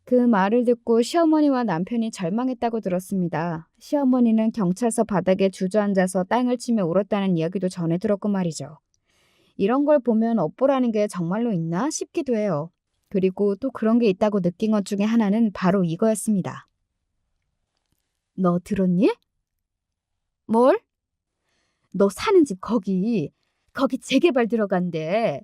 그 말을 듣고 시어머니와 남편이 절망했다고 들었습니다. 시어머니는 경찰서 바닥에 주저앉아서 땅을 치며 울었다는 이야기도 전해 들었고 말이죠. 이런 걸 보면 업보라는 게 정말로 있나 싶기도 해요. 그리고 또 그런 게 있다고 느낀 것 중에 하나는 바로 이거였습니다. 너 들었니? 뭘? 너 사는 집 거기 재개발 들어간대.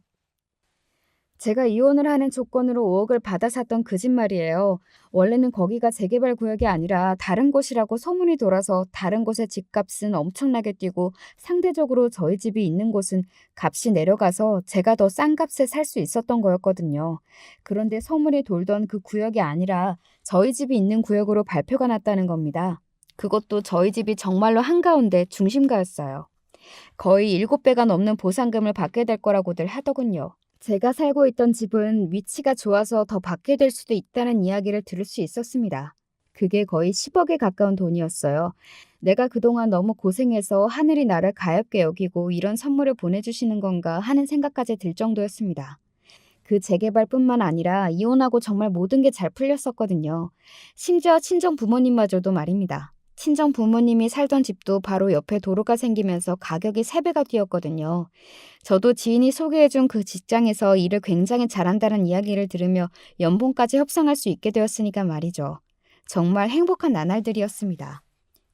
제가 이혼을 하는 조건으로 5억을 받아 샀던 그 집 말이에요. 원래는 거기가 재개발 구역이 아니라 다른 곳이라고 소문이 돌아서 다른 곳의 집값은 엄청나게 뛰고 상대적으로 저희 집이 있는 곳은 값이 내려가서 제가 더 싼 값에 살 수 있었던 거였거든요. 그런데 소문이 돌던 그 구역이 아니라 저희 집이 있는 구역으로 발표가 났다는 겁니다. 그것도 저희 집이 정말로 한가운데 중심가였어요. 거의 7배가 넘는 보상금을 받게 될 거라고들 하더군요. 제가 살고 있던 집은 위치가 좋아서 더 받게 될 수도 있다는 이야기를 들을 수 있었습니다. 그게 거의 10억에 가까운 돈이었어요. 내가 그동안 너무 고생해서 하늘이 나를 가엾게 여기고 이런 선물을 보내주시는 건가 하는 생각까지 들 정도였습니다. 그 재개발뿐만 아니라 이혼하고 정말 모든 게 잘 풀렸었거든요. 심지어 친정 부모님마저도 말입니다. 친정 부모님이 살던 집도 바로 옆에 도로가 생기면서 가격이 3배가 뛰었거든요. 저도 지인이 소개해준 그 직장에서 일을 굉장히 잘한다는 이야기를 들으며 연봉까지 협상할 수 있게 되었으니까 말이죠. 정말 행복한 나날들이었습니다.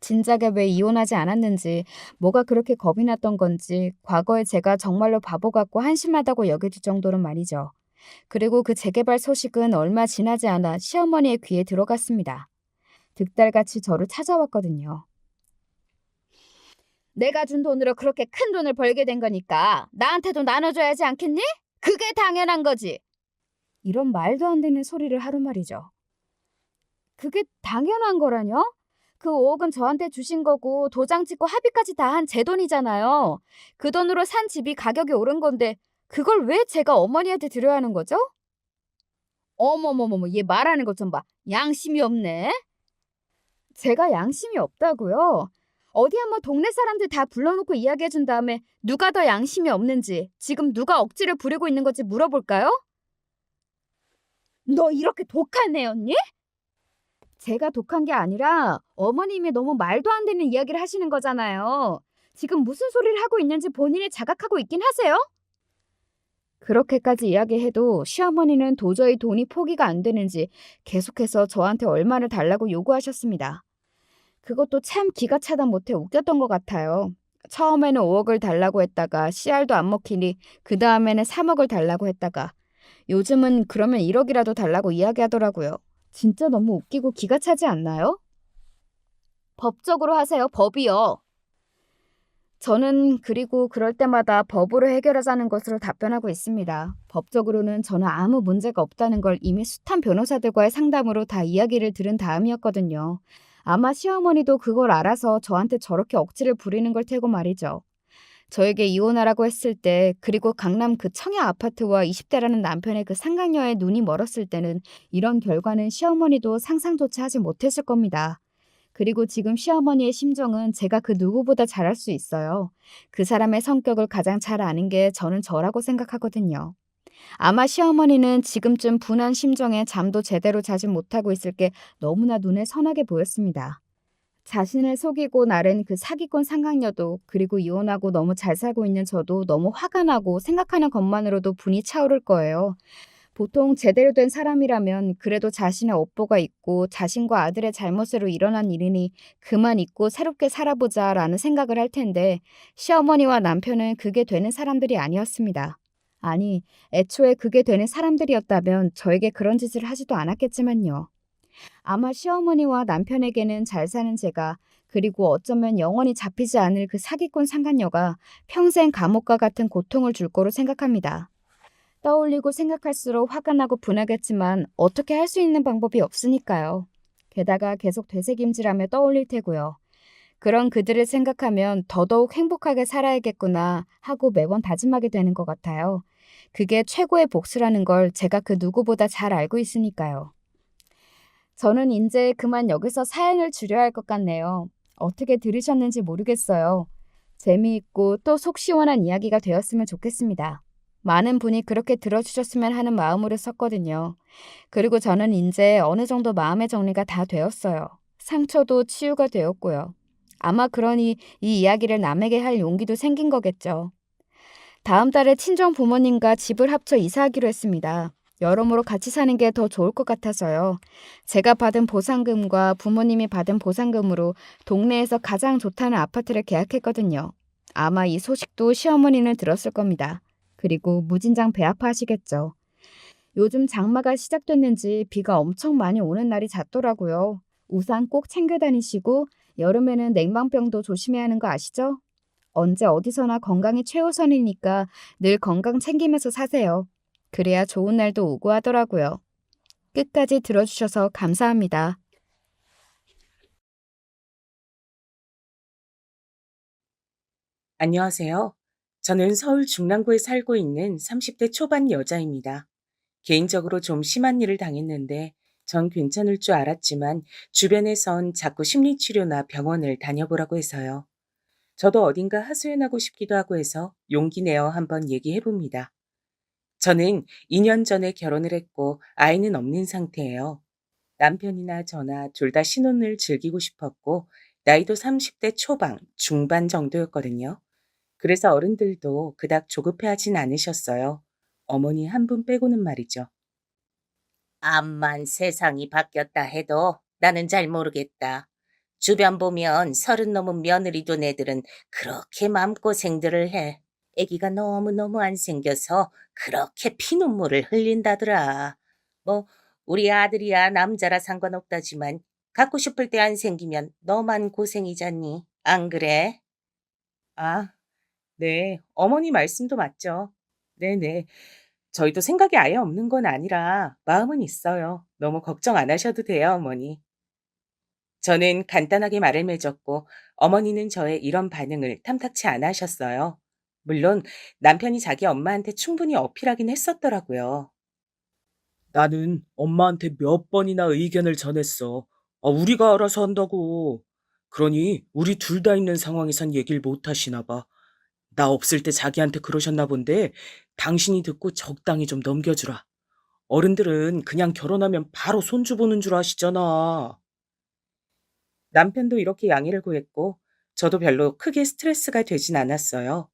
진작에 왜 이혼하지 않았는지, 뭐가 그렇게 겁이 났던 건지, 과거에 제가 정말로 바보 같고 한심하다고 여겨질 정도로 말이죠. 그리고 그 재개발 소식은 얼마 지나지 않아 시어머니의 귀에 들어갔습니다. 득달같이 저를 찾아왔거든요. 내가 준 돈으로 그렇게 큰 돈을 벌게 된 거니까 나한테도 나눠줘야지 않겠니? 그게 당연한 거지. 이런 말도 안 되는 소리를 하루 말이죠. 그게 당연한 거라뇨? 그 5억은 저한테 주신 거고 도장 찍고 합의까지 다 한 제 돈이잖아요. 그 돈으로 산 집이 가격이 오른 건데 그걸 왜 제가 어머니한테 드려야 하는 거죠? 어머머머머, 얘 말하는 것 좀 봐. 양심이 없네. 제가 양심이 없다고요? 어디 한번 동네 사람들 다 불러놓고 이야기해 준 다음에 누가 더 양심이 없는지, 지금 누가 억지를 부리고 있는 건지 물어볼까요? 너 이렇게 독한 애였니? 제가 독한 게 아니라 어머님이 너무 말도 안 되는 이야기를 하시는 거잖아요. 지금 무슨 소리를 하고 있는지 본인이 자각하고 있긴 하세요? 그렇게까지 이야기해도 시어머니는 도저히 돈이 포기가 안 되는지 계속해서 저한테 얼마를 달라고 요구하셨습니다. 그것도 참 기가 차다 못해 웃겼던 것 같아요. 처음에는 5억을 달라고 했다가 씨알도 안 먹히니 그 다음에는 3억을 달라고 했다가 요즘은 그러면 1억이라도 달라고 이야기하더라고요. 진짜 너무 웃기고 기가 차지 않나요? 법적으로 하세요, 법이요. 저는 그리고 그럴 때마다 법으로 해결하자는 것으로 답변하고 있습니다. 법적으로는 저는 아무 문제가 없다는 걸 이미 숱한 변호사들과의 상담으로 다 이야기를 들은 다음이었거든요. 아마 시어머니도 그걸 알아서 저한테 저렇게 억지를 부리는 걸 테고 말이죠. 저에게 이혼하라고 했을 때, 그리고 강남 그 청약 아파트와 20대라는 남편의 그 상간녀의 눈이 멀었을 때는 이런 결과는 시어머니도 상상조차 하지 못했을 겁니다. 그리고 지금 시어머니의 심정은 제가 그 누구보다 잘 알 수 있어요. 그 사람의 성격을 가장 잘 아는 게 저는 저라고 생각하거든요. 아마 시어머니는 지금쯤 분한 심정에 잠도 제대로 자지 못하고 있을 게 너무나 눈에 선하게 보였습니다. 자신을 속이고 나른 그 사기꾼 상간녀도, 그리고 이혼하고 너무 잘 살고 있는 저도 너무 화가 나고 생각하는 것만으로도 분이 차오를 거예요. 보통 제대로 된 사람이라면 그래도 자신의 업보가 있고 자신과 아들의 잘못으로 일어난 일이니 그만 잊고 새롭게 살아보자라는 생각을 할 텐데, 시어머니와 남편은 그게 되는 사람들이 아니었습니다. 아니, 애초에 그게 되는 사람들이었다면 저에게 그런 짓을 하지도 않았겠지만요. 아마 시어머니와 남편에게는 잘 사는 제가, 그리고 어쩌면 영원히 잡히지 않을 그 사기꾼 상간녀가 평생 감옥과 같은 고통을 줄 거로 생각합니다. 떠올리고 생각할수록 화가 나고 분하겠지만 어떻게 할 수 있는 방법이 없으니까요. 게다가 계속 되새김질하며 떠올릴 테고요. 그런 그들을 생각하면 더더욱 행복하게 살아야겠구나 하고 매번 다짐하게 되는 것 같아요. 그게 최고의 복수라는 걸 제가 그 누구보다 잘 알고 있으니까요. 저는 이제 그만 여기서 사연을 줄여야 할 것 같네요. 어떻게 들으셨는지 모르겠어요. 재미있고 또 속 시원한 이야기가 되었으면 좋겠습니다. 많은 분이 그렇게 들어주셨으면 하는 마음으로 썼거든요. 그리고 저는 이제 어느 정도 마음의 정리가 다 되었어요. 상처도 치유가 되었고요. 아마 그러니 이 이야기를 남에게 할 용기도 생긴 거겠죠. 다음 달에 친정 부모님과 집을 합쳐 이사하기로 했습니다. 여러모로 같이 사는 게 더 좋을 것 같아서요. 제가 받은 보상금과 부모님이 받은 보상금으로 동네에서 가장 좋다는 아파트를 계약했거든요. 아마 이 소식도 시어머니는 들었을 겁니다. 그리고 무진장 배 아파하시겠죠. 요즘 장마가 시작됐는지 비가 엄청 많이 오는 날이 잦더라고요. 우산 꼭 챙겨 다니시고 여름에는 냉방병도 조심해야 하는 거 아시죠? 언제 어디서나 건강이 최우선이니까 늘 건강 챙기면서 사세요. 그래야 좋은 날도 오고 하더라고요. 끝까지 들어주셔서 감사합니다. 안녕하세요. 저는 서울 중랑구에 살고 있는 30대 초반 여자입니다. 개인적으로 좀 심한 일을 당했는데 전 괜찮을 줄 알았지만 주변에선 자꾸 심리치료나 병원을 다녀보라고 해서요. 저도 어딘가 하소연하고 싶기도 하고 해서 용기 내어 한번 얘기해 봅니다. 저는 2년 전에 결혼을 했고 아이는 없는 상태예요. 남편이나 저나 둘 다 신혼을 즐기고 싶었고 나이도 30대 초반, 중반 정도였거든요. 그래서 어른들도 그닥 조급해하진 않으셨어요. 어머니 한 분 빼고는 말이죠. 암만 세상이 바뀌었다 해도 나는 잘 모르겠다. 주변 보면 30 넘은 며느리 둔 애들은 그렇게 마음고생들을 해. 애기가 너무너무 안 생겨서 그렇게 피눈물을 흘린다더라. 뭐 우리 아들이야 남자라 상관없다지만 갖고 싶을 때 안 생기면 너만 고생이잖니. 안 그래? 아, 네. 어머니 말씀도 맞죠. 네네. 저희도 생각이 아예 없는 건 아니라 마음은 있어요. 너무 걱정 안 하셔도 돼요, 어머니. 저는 간단하게 말을 맺었고 어머니는 저의 이런 반응을 탐탁치 않아 하셨어요. 물론 남편이 자기 엄마한테 충분히 어필하긴 했었더라고요. 나는 엄마한테 몇 번이나 의견을 전했어. 우리가 알아서 한다고. 그러니 우리 둘 다 있는 상황에선 얘기를 못 하시나 봐. 나 없을 때 자기한테 그러셨나 본데 당신이 듣고 적당히 좀 넘겨주라. 어른들은 그냥 결혼하면 바로 손주 보는 줄 아시잖아. 남편도 이렇게 양해를 구했고 저도 별로 크게 스트레스가 되진 않았어요.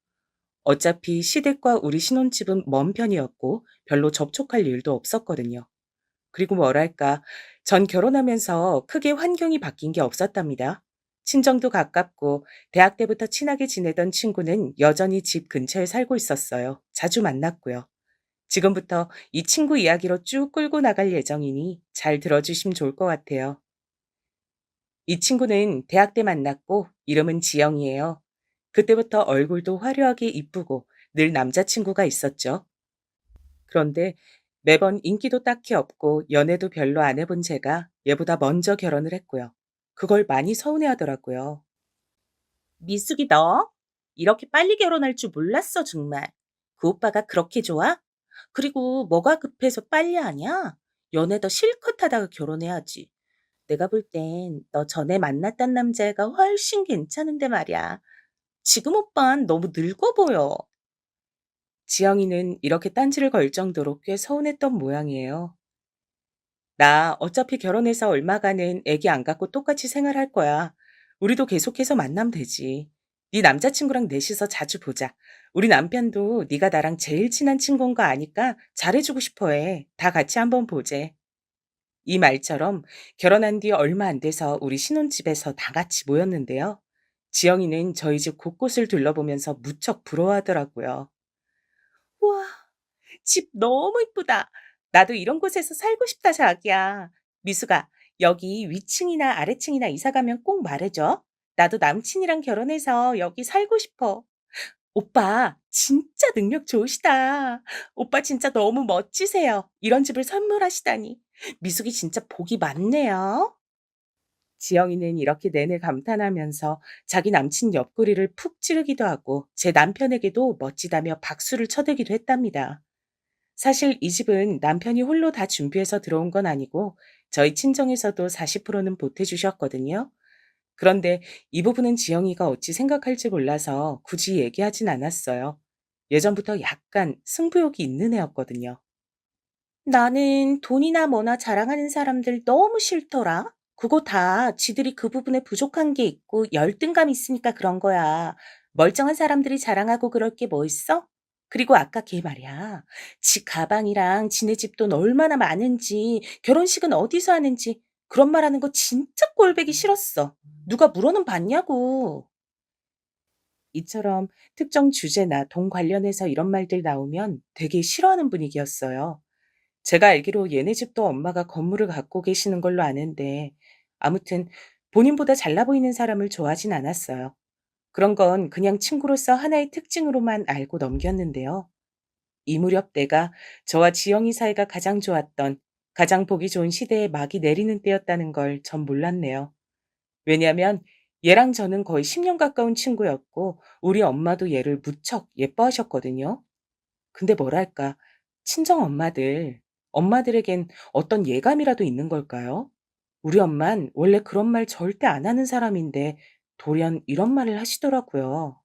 어차피 시댁과 우리 신혼집은 먼 편이었고 별로 접촉할 일도 없었거든요. 그리고 뭐랄까, 전 결혼하면서 크게 환경이 바뀐 게 없었답니다. 친정도 가깝고 대학 때부터 친하게 지내던 친구는 여전히 집 근처에 살고 있었어요. 자주 만났고요. 지금부터 이 친구 이야기로 쭉 끌고 나갈 예정이니 잘 들어주시면 좋을 것 같아요. 이 친구는 대학 때 만났고 이름은 지영이에요. 그때부터 얼굴도 화려하게 이쁘고 늘 남자친구가 있었죠. 그런데 매번 인기도 딱히 없고 연애도 별로 안 해본 제가 얘보다 먼저 결혼을 했고요. 그걸 많이 서운해하더라고요. 미숙이 너? 이렇게 빨리 결혼할 줄 몰랐어, 정말. 그 오빠가 그렇게 좋아? 그리고 뭐가 급해서 빨리 하냐? 연애도 실컷 하다가 결혼해야지. 내가 볼 땐 너 전에 만났던 남자애가 훨씬 괜찮은데 말이야. 지금 오빤 너무 늙어 보여. 지영이는 이렇게 딴지를 걸 정도로 꽤 서운했던 모양이에요. 나 어차피 결혼해서 얼마간은 애기 안 갖고 똑같이 생활할 거야. 우리도 계속해서 만나면 되지. 네 남자친구랑 넷이서 자주 보자. 우리 남편도 네가 나랑 제일 친한 친구인 거 아니까 잘해주고 싶어 해. 다 같이 한번 보재. 이 말처럼 결혼한 뒤 얼마 안 돼서 우리 신혼집에서 다 같이 모였는데요. 지영이는 저희 집 곳곳을 둘러보면서 무척 부러워하더라고요. 우와, 집 너무 이쁘다. 나도 이런 곳에서 살고 싶다, 자기야. 미수가, 여기 위층이나 아래층이나 이사 가면 꼭 말해줘. 나도 남친이랑 결혼해서 여기 살고 싶어. 오빠, 진짜 능력 좋으시다. 오빠 진짜 너무 멋지세요. 이런 집을 선물하시다니. 미숙이 진짜 복이 많네요. 지영이는 이렇게 내내 감탄하면서 자기 남친 옆구리를 푹 찌르기도 하고 제 남편에게도 멋지다며 박수를 쳐대기도 했답니다. 사실 이 집은 남편이 홀로 다 준비해서 들어온 건 아니고 저희 친정에서도 40%는 보태주셨거든요. 그런데 이 부분은 지영이가 어찌 생각할지 몰라서 굳이 얘기하진 않았어요. 예전부터 약간 승부욕이 있는 애였거든요. 나는 돈이나 뭐나 자랑하는 사람들 너무 싫더라. 그거 다 지들이 그 부분에 부족한 게 있고 열등감 있으니까 그런 거야. 멀쩡한 사람들이 자랑하고 그럴 게 뭐 있어? 그리고 아까 걔 말이야. 지 가방이랑 지네 집 돈 얼마나 많은지, 결혼식은 어디서 하는지 그런 말 하는 거 진짜 꼴보기 싫었어. 누가 물어는 봤냐고. 이처럼 특정 주제나 돈 관련해서 이런 말들 나오면 되게 싫어하는 분위기였어요. 제가 알기로 얘네 집도 엄마가 건물을 갖고 계시는 걸로 아는데 아무튼 본인보다 잘나 보이는 사람을 좋아하진 않았어요. 그런 건 그냥 친구로서 하나의 특징으로만 알고 넘겼는데요. 이 무렵 때가 저와 지영이 사이가 가장 좋았던 가장 보기 좋은 시대에 막이 내리는 때였다는 걸 전 몰랐네요. 왜냐하면 얘랑 저는 거의 10년 가까운 친구였고 우리 엄마도 얘를 무척 예뻐하셨거든요. 근데 뭐랄까, 친정 엄마들에겐 어떤 예감이라도 있는 걸까요? 우리 엄만 원래 그런 말 절대 안 하는 사람인데 돌연 이런 말을 하시더라고요.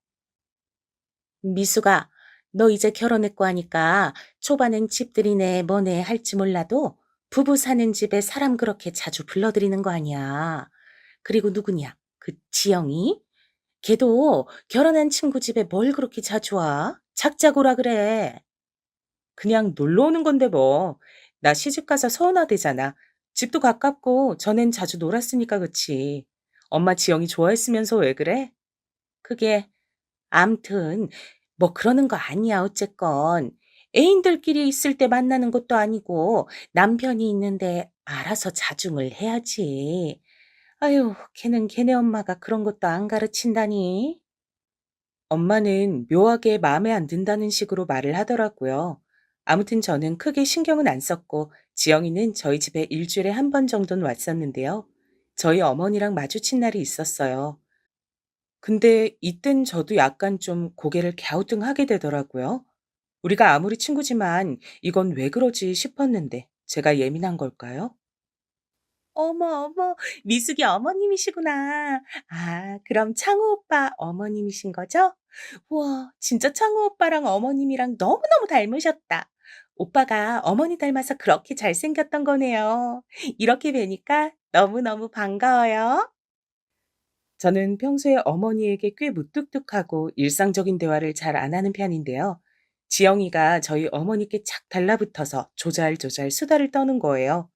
미수가, 너 이제 결혼했고 하니까 초반엔 집들이네 뭐네 할지 몰라도 부부 사는 집에 사람 그렇게 자주 불러들이는 거 아니야. 그리고 누구냐? 그 지영이? 걔도 결혼한 친구 집에 뭘 그렇게 자주 와? 작작 오라 그래. 그냥 놀러 오는 건데 뭐. 나 시집 가서 서운하대잖아. 집도 가깝고 전엔 자주 놀았으니까 그치. 엄마 지영이 좋아했으면서 왜 그래? 그게 암튼 뭐 그러는 거 아니야 어쨌건. 애인들끼리 있을 때 만나는 것도 아니고 남편이 있는데 알아서 자중을 해야지. 아유, 걔는 걔네 엄마가 그런 것도 안 가르친다니. 엄마는 묘하게 마음에 안 든다는 식으로 말을 하더라고요. 아무튼 저는 크게 신경은 안 썼고 지영이는 저희 집에 일주일에 한 번 정도는 왔었는데요. 저희 어머니랑 마주친 날이 있었어요. 근데 이땐 저도 약간 좀 고개를 갸우뚱하게 되더라고요. 우리가 아무리 친구지만 이건 왜 그러지 싶었는데 제가 예민한 걸까요? 어머, 어머, 미숙이 어머님이시구나. 아, 그럼 창호 오빠 어머님이신 거죠? 우와, 진짜 창호 오빠랑 어머님이랑 너무너무 닮으셨다. 오빠가 어머니 닮아서 그렇게 잘생겼던 거네요. 이렇게 뵈니까 너무너무 반가워요. 저는 평소에 어머니에게 꽤 무뚝뚝하고 일상적인 대화를 잘 안 하는 편인데요. 지영이가 저희 어머니께 착 달라붙어서 조잘조잘 수다를 떠는 거예요.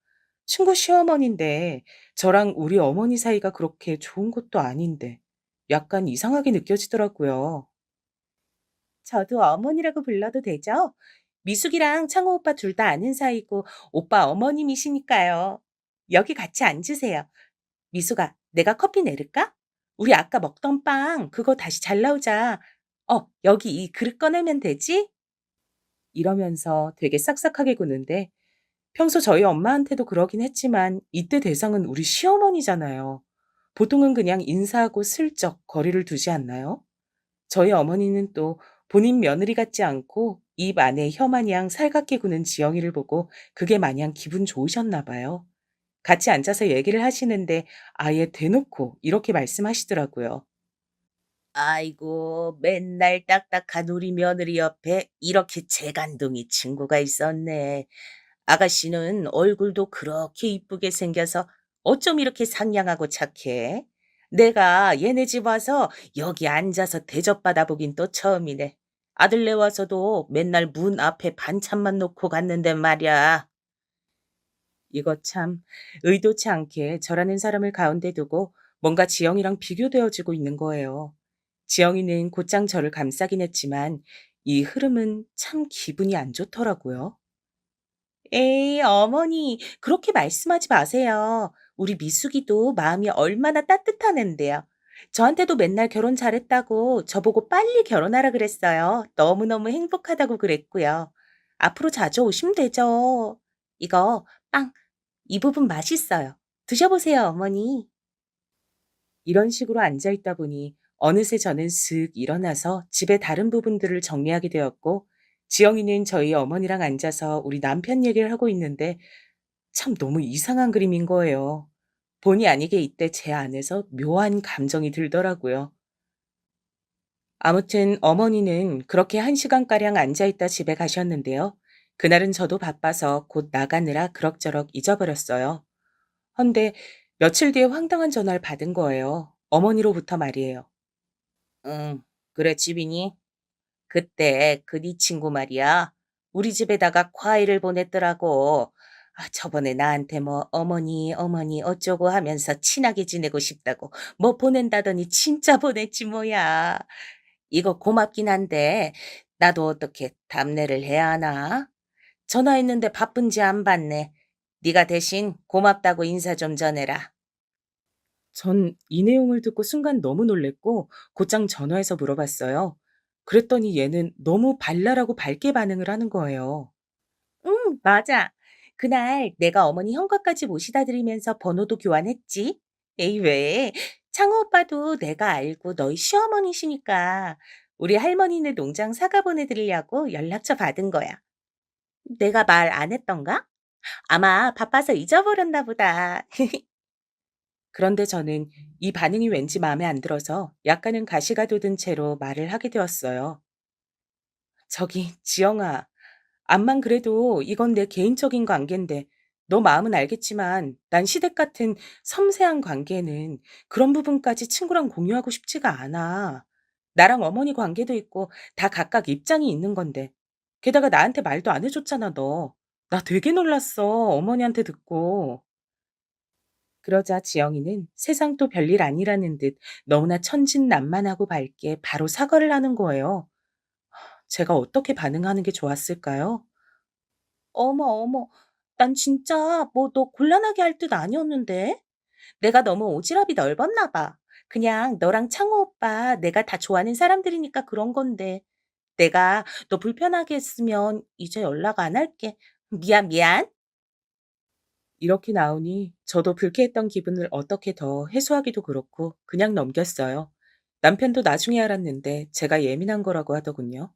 친구 시어머니인데 저랑 우리 어머니 사이가 그렇게 좋은 것도 아닌데 약간 이상하게 느껴지더라고요. 저도 어머니라고 불러도 되죠? 미숙이랑 창호 오빠 둘 다 아는 사이고 오빠 어머님이시니까요. 여기 같이 앉으세요. 미숙아, 내가 커피 내릴까? 우리 아까 먹던 빵 그거 다시 잘 나오자. 여기 이 그릇 꺼내면 되지? 이러면서 되게 싹싹하게 구는데 평소 저희 엄마한테도 그러긴 했지만 이때 대상은 우리 시어머니잖아요. 보통은 그냥 인사하고 슬쩍 거리를 두지 않나요? 저희 어머니는 또 본인 며느리 같지 않고 입 안에 혀 마냥 살갑게 구는 지영이를 보고 그게 마냥 기분 좋으셨나 봐요. 같이 앉아서 얘기를 하시는데 아예 대놓고 이렇게 말씀하시더라고요. 아이고, 맨날 딱딱한 우리 며느리 옆에 이렇게 재간둥이 친구가 있었네. 아가씨는 얼굴도 그렇게 이쁘게 생겨서 어쩜 이렇게 상냥하고 착해? 내가 얘네 집 와서 여기 앉아서 대접받아 보긴 또 처음이네. 아들네 와서도 맨날 문 앞에 반찬만 놓고 갔는데 말이야. 이거 참 의도치 않게 저라는 사람을 가운데 두고 뭔가 지영이랑 비교되어지고 있는 거예요. 지영이는 곧장 저를 감싸긴 했지만 이 흐름은 참 기분이 안 좋더라고요. 에이, 어머니, 그렇게 말씀하지 마세요. 우리 미숙이도 마음이 얼마나 따뜻한 앤데요. 저한테도 맨날 결혼 잘했다고 저보고 빨리 결혼하라 그랬어요. 너무너무 행복하다고 그랬고요. 앞으로 자주 오시면 되죠. 이거 빵, 이 부분 맛있어요. 드셔보세요, 어머니. 이런 식으로 앉아 있다 보니 어느새 저는 슥 일어나서 집의 다른 부분들을 정리하게 되었고 지영이는 저희 어머니랑 앉아서 우리 남편 얘기를 하고 있는데 참 너무 이상한 그림인 거예요. 본의 아니게 이때 제 안에서 묘한 감정이 들더라고요. 아무튼 어머니는 그렇게 1시간가량 앉아있다 집에 가셨는데요. 그날은 저도 바빠서 곧 나가느라 그럭저럭 잊어버렸어요. 헌데 며칠 뒤에 황당한 전화를 받은 거예요. 어머니로부터 말이에요. 응, 그래, 집이니? 그때 그 네 친구 말이야. 우리 집에다가 과일을 보냈더라고. 아, 저번에 나한테 뭐 어머니, 어머니 어쩌고 하면서 친하게 지내고 싶다고 뭐 보낸다더니 진짜 보냈지 뭐야. 이거 고맙긴 한데 나도 어떻게 답례를 해야 하나? 전화했는데 바쁜지 안 받네. 네가 대신 고맙다고 인사 좀 전해라. 전 이 내용을 듣고 순간 너무 놀랬고 곧장 전화해서 물어봤어요. 그랬더니 얘는 너무 발랄하고 밝게 반응을 하는 거예요. 응, 맞아. 그날 내가 어머니 형과까지 모시다 드리면서 번호도 교환했지. 에이, 왜? 창호 오빠도 내가 알고 너희 시어머니시니까 우리 할머니네 농장 사과 보내드리려고 연락처 받은 거야. 내가 말 안 했던가? 아마 바빠서 잊어버렸나 보다. 그런데 저는 이 반응이 왠지 마음에 안 들어서 약간은 가시가 돋은 채로 말을 하게 되었어요. 저기, 지영아. 암만 그래도 이건 내 개인적인 관계인데 너 마음은 알겠지만 난 시댁 같은 섬세한 관계는 그런 부분까지 친구랑 공유하고 싶지가 않아. 나랑 어머니 관계도 있고 다 각각 입장이 있는 건데. 게다가 나한테 말도 안 해줬잖아, 너. 나 되게 놀랐어, 어머니한테 듣고. 그러자 지영이는 세상도 별일 아니라는 듯 너무나 천진난만하고 밝게 바로 사과를 하는 거예요. 제가 어떻게 반응하는 게 좋았을까요? 어머, 어머. 난 진짜 뭐 너 곤란하게 할 뜻 아니었는데. 내가 너무 오지랖이 넓었나 봐. 그냥 너랑 창호 오빠 내가 다 좋아하는 사람들이니까 그런 건데. 내가 너 불편하게 했으면 이제 연락 안 할게. 미안, 미안. 이렇게 나오니 저도 불쾌했던 기분을 어떻게 더 해소하기도 그렇고 그냥 넘겼어요. 남편도 나중에 알았는데 제가 예민한 거라고 하더군요.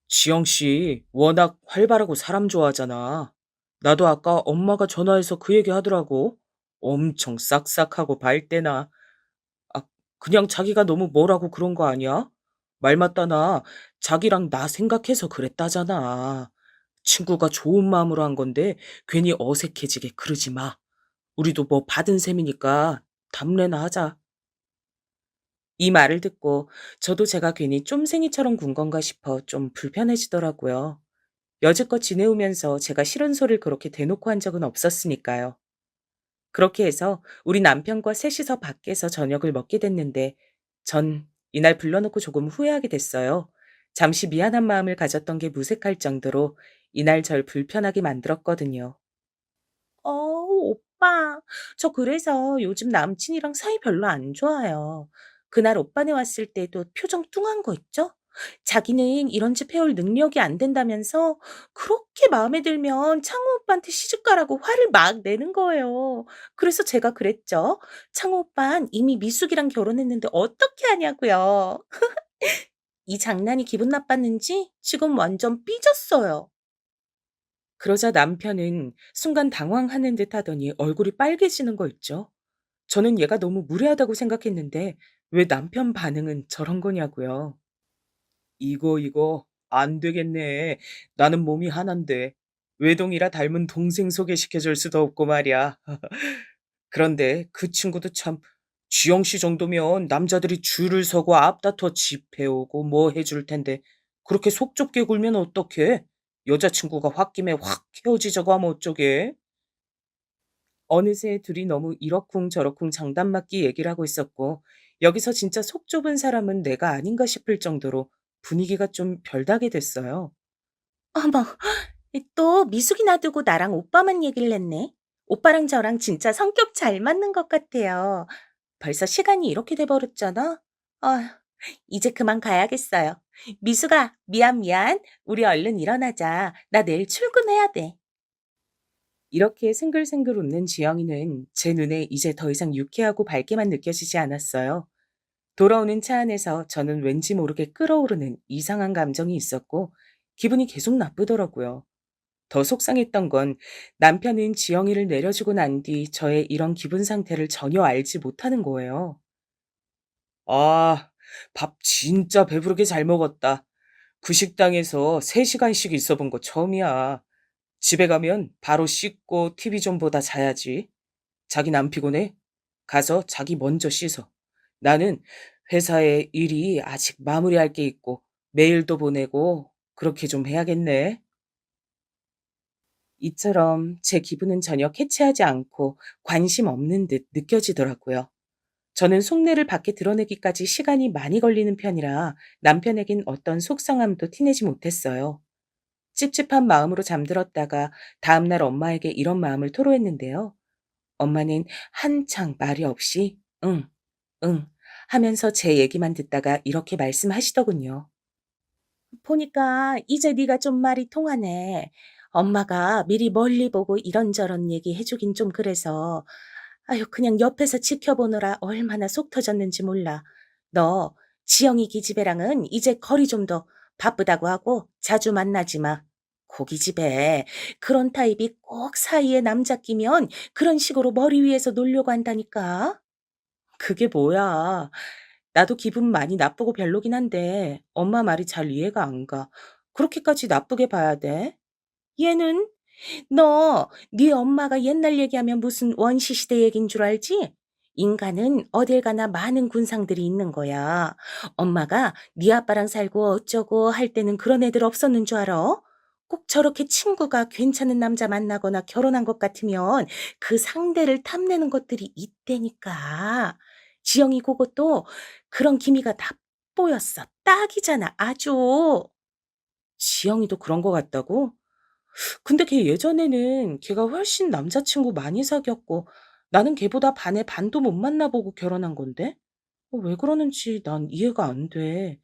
지영 씨, 워낙 활발하고 사람 좋아하잖아. 나도 아까 엄마가 전화해서 그 얘기 하더라고. 엄청 싹싹하고 밝대나. 아, 그냥 자기가 너무 뭐라고 그런 거 아니야? 말 맞다나 자기랑 나 생각해서 그랬다잖아. 친구가 좋은 마음으로 한 건데 괜히 어색해지게 그러지 마. 우리도 뭐 받은 셈이니까 담례나 하자. 이 말을 듣고 저도 제가 괜히 쫌생이처럼 군 건가 싶어 좀 불편해지더라고요. 여지껏 지내오면서 제가 싫은 소리를 그렇게 대놓고 한 적은 없었으니까요. 그렇게 해서 우리 남편과 셋이서 밖에서 저녁을 먹게 됐는데 전 이날 불러놓고 조금 후회하게 됐어요. 잠시 미안한 마음을 가졌던 게 무색할 정도로 이날 절 불편하게 만들었거든요. 오빠. 저 그래서 요즘 남친이랑 사이 별로 안 좋아요. 그날 오빠네 왔을 때도 표정 뚱한 거 있죠? 자기는 이런 집 해올 능력이 안 된다면서 그렇게 마음에 들면 창호 오빠한테 시집 가라고 화를 막 내는 거예요. 그래서 제가 그랬죠. 창호 오빤 이미 미숙이랑 결혼했는데 어떻게 하냐고요. 이 장난이 기분 나빴는지 지금 완전 삐졌어요. 그러자 남편은 순간 당황하는 듯 하더니 얼굴이 빨개지는 거 있죠. 저는 얘가 너무 무례하다고 생각했는데 왜 남편 반응은 저런 거냐고요. 이거 안 되겠네. 나는 몸이 하나인데 외동이라 닮은 동생 소개시켜줄 수도 없고 말이야. 그런데 그 친구도 참 주영 씨 정도면 남자들이 줄을 서고 앞다퉈 집해오고 뭐 해줄 텐데 그렇게 속 좁게 굴면 어떡해? 여자친구가 홧김에 확 헤어지자고 하면 어쩌게? 어느새 둘이 너무 이러쿵저러쿵 장단맞기 얘기를 하고 있었고 여기서 진짜 속 좁은 사람은 내가 아닌가 싶을 정도로 분위기가 좀 별나게 됐어요. 어머, 또 미숙이 놔두고 나랑 오빠만 얘기를 했네. 오빠랑 저랑 진짜 성격 잘 맞는 것 같아요. 벌써 시간이 이렇게 돼 버렸잖아. 아, 이제 그만 가야겠어요. 미숙아, 미안, 미안. 우리 얼른 일어나자. 나 내일 출근해야 돼. 이렇게 생글생글 웃는 지영이는 제 눈에 이제 더 이상 유쾌하고 밝게만 느껴지지 않았어요. 돌아오는 차 안에서 저는 왠지 모르게 끓어오르는 이상한 감정이 있었고 기분이 계속 나쁘더라고요. 더 속상했던 건 남편은 지영이를 내려주고 난 뒤 저의 이런 기분 상태를 전혀 알지 못하는 거예요. 아, 밥 진짜 배부르게 잘 먹었다. 그 식당에서 3시간씩 있어 본 거 처음이야. 집에 가면 바로 씻고 TV 좀 보다 자야지. 자긴 안 피곤해? 가서 자기 먼저 씻어. 나는 회사에 일이 아직 마무리할 게 있고 메일도 보내고 그렇게 좀 해야겠네. 이처럼 제 기분은 전혀 캐치하지 않고 관심 없는 듯 느껴지더라고요. 저는 속내를 밖에 드러내기까지 시간이 많이 걸리는 편이라 남편에겐 어떤 속상함도 티내지 못했어요. 찝찝한 마음으로 잠들었다가 다음날 엄마에게 이런 마음을 토로했는데요. 엄마는 한창 말이 없이 응, 응 하면서 제 얘기만 듣다가 이렇게 말씀하시더군요. 보니까 이제 네가 좀 말이 통하네. 엄마가 미리 멀리 보고 이런저런 얘기 해주긴 좀 그래서 아유 그냥 옆에서 지켜보느라 얼마나 속 터졌는지 몰라. 너 지영이 기집애랑은 이제 거리 좀 더 바쁘다고 하고 자주 만나지 마. 고기집애 그런 타입이 꼭 사이에 남자 끼면 그런 식으로 머리 위에서 놀려고 한다니까. 그게 뭐야. 나도 기분 많이 나쁘고 별로긴 한데 엄마 말이 잘 이해가 안 가. 그렇게까지 나쁘게 봐야 돼? 얘는 너, 네 엄마가 옛날 얘기하면 무슨 원시 시대 얘긴 줄 알지? 인간은 어딜 가나 많은 군상들이 있는 거야. 엄마가 네 아빠랑 살고 어쩌고 할 때는 그런 애들 없었는 줄 알아? 꼭 저렇게 친구가 괜찮은 남자 만나거나 결혼한 것 같으면 그 상대를 탐내는 것들이 있다니까. 지영이 그것도 그런 기미가 다 보였어. 딱이잖아, 아주. 지영이도 그런 거 같다고? 근데 걔 예전에는 걔가 훨씬 남자친구 많이 사귀었고 나는 걔보다 반의 반도 못 만나보고 결혼한 건데? 왜 그러는지 난 이해가 안 돼.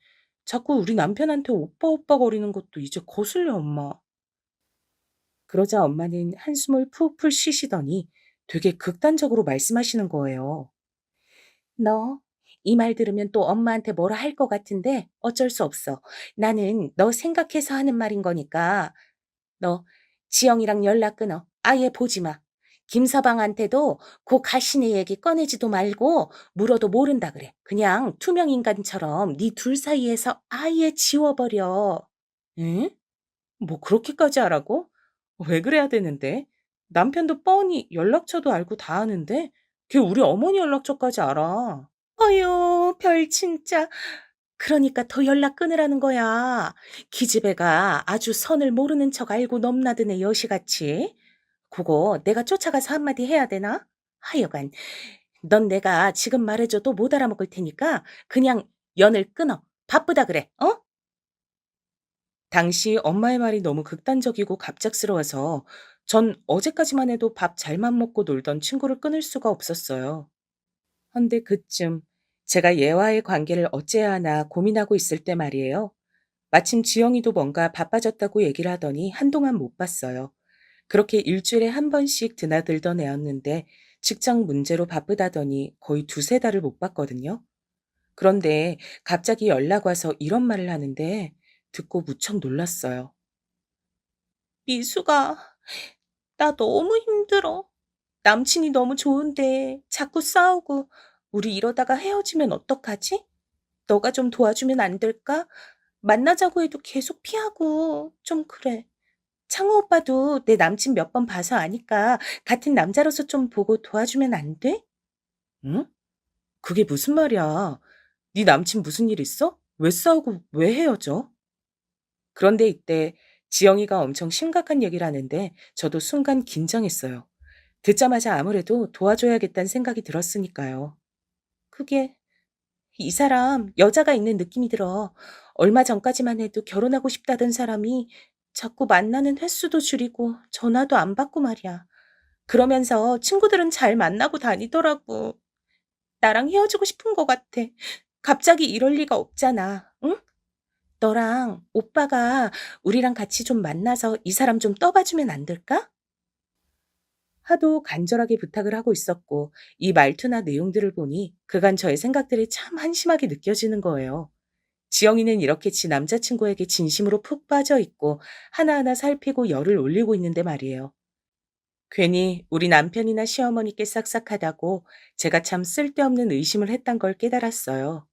자꾸 우리 남편한테 오빠 오빠 거리는 것도 이제 거슬려, 엄마. 그러자 엄마는 한숨을 푹푹 쉬시더니 되게 극단적으로 말씀하시는 거예요. 너, 이 말 들으면 또 엄마한테 뭐라 할 것 같은데 어쩔 수 없어. 나는 너 생각해서 하는 말인 거니까. 너, 지영이랑 연락 끊어. 아예 보지 마. 김서방한테도 그 가시네 얘기 꺼내지도 말고 물어도 모른다 그래. 그냥 투명 인간처럼 네 둘 사이에서 아예 지워버려. 응? 뭐 그렇게까지 하라고? 왜 그래야 되는데? 남편도 뻔히 연락처도 알고 다 아는데 걔 우리 어머니 연락처까지 알아. 어휴, 별 진짜. 그러니까 더 연락 끊으라는 거야. 기집애가 아주 선을 모르는 척 알고 넘나드네 여시같이. 그거 내가 쫓아가서 한마디 해야 되나? 하여간 넌 내가 지금 말해줘도 못 알아먹을 테니까 그냥 연을 끊어. 바쁘다 그래. 어? 당시 엄마의 말이 너무 극단적이고 갑작스러워서 전 어제까지만 해도 밥 잘만 먹고 놀던 친구를 끊을 수가 없었어요. 헌데 그쯤 제가 얘와의 관계를 어째야 하나 고민하고 있을 때 말이에요. 마침 지영이도 뭔가 바빠졌다고 얘기를 하더니 한동안 못 봤어요. 그렇게 일주일에 한 번씩 드나들던 애였는데 직장 문제로 바쁘다더니 거의 두세 달을 못 봤거든요. 그런데 갑자기 연락 와서 이런 말을 하는데 듣고 무척 놀랐어요. 미수가, 나 너무 힘들어. 남친이 너무 좋은데 자꾸 싸우고 우리 이러다가 헤어지면 어떡하지? 너가 좀 도와주면 안 될까? 만나자고 해도 계속 피하고 좀 그래. 창호 오빠도 내 남친 몇 번 봐서 아니까 같은 남자로서 좀 보고 도와주면 안 돼? 응? 그게 무슨 말이야? 네 남친 무슨 일 있어? 왜 싸우고 왜 헤어져? 그런데 이때 지영이가 엄청 심각한 얘기를 하는데 저도 순간 긴장했어요. 듣자마자 아무래도 도와줘야겠다는 생각이 들었으니까요. 그게 이 사람 여자가 있는 느낌이 들어. 얼마 전까지만 해도 결혼하고 싶다던 사람이 자꾸 만나는 횟수도 줄이고 전화도 안 받고 말이야. 그러면서 친구들은 잘 만나고 다니더라고. 나랑 헤어지고 싶은 것 같아. 갑자기 이럴 리가 없잖아. 응? 너랑 오빠가 우리랑 같이 좀 만나서 이 사람 좀 떠봐주면 안 될까? 하도 간절하게 부탁을 하고 있었고 이 말투나 내용들을 보니 그간 저의 생각들이 참 한심하게 느껴지는 거예요. 지영이는 이렇게 지 남자친구에게 진심으로 푹 빠져 있고 하나하나 살피고 열을 올리고 있는데 말이에요. 괜히 우리 남편이나 시어머니께 싹싹하다고 제가 참 쓸데없는 의심을 했던 걸 깨달았어요.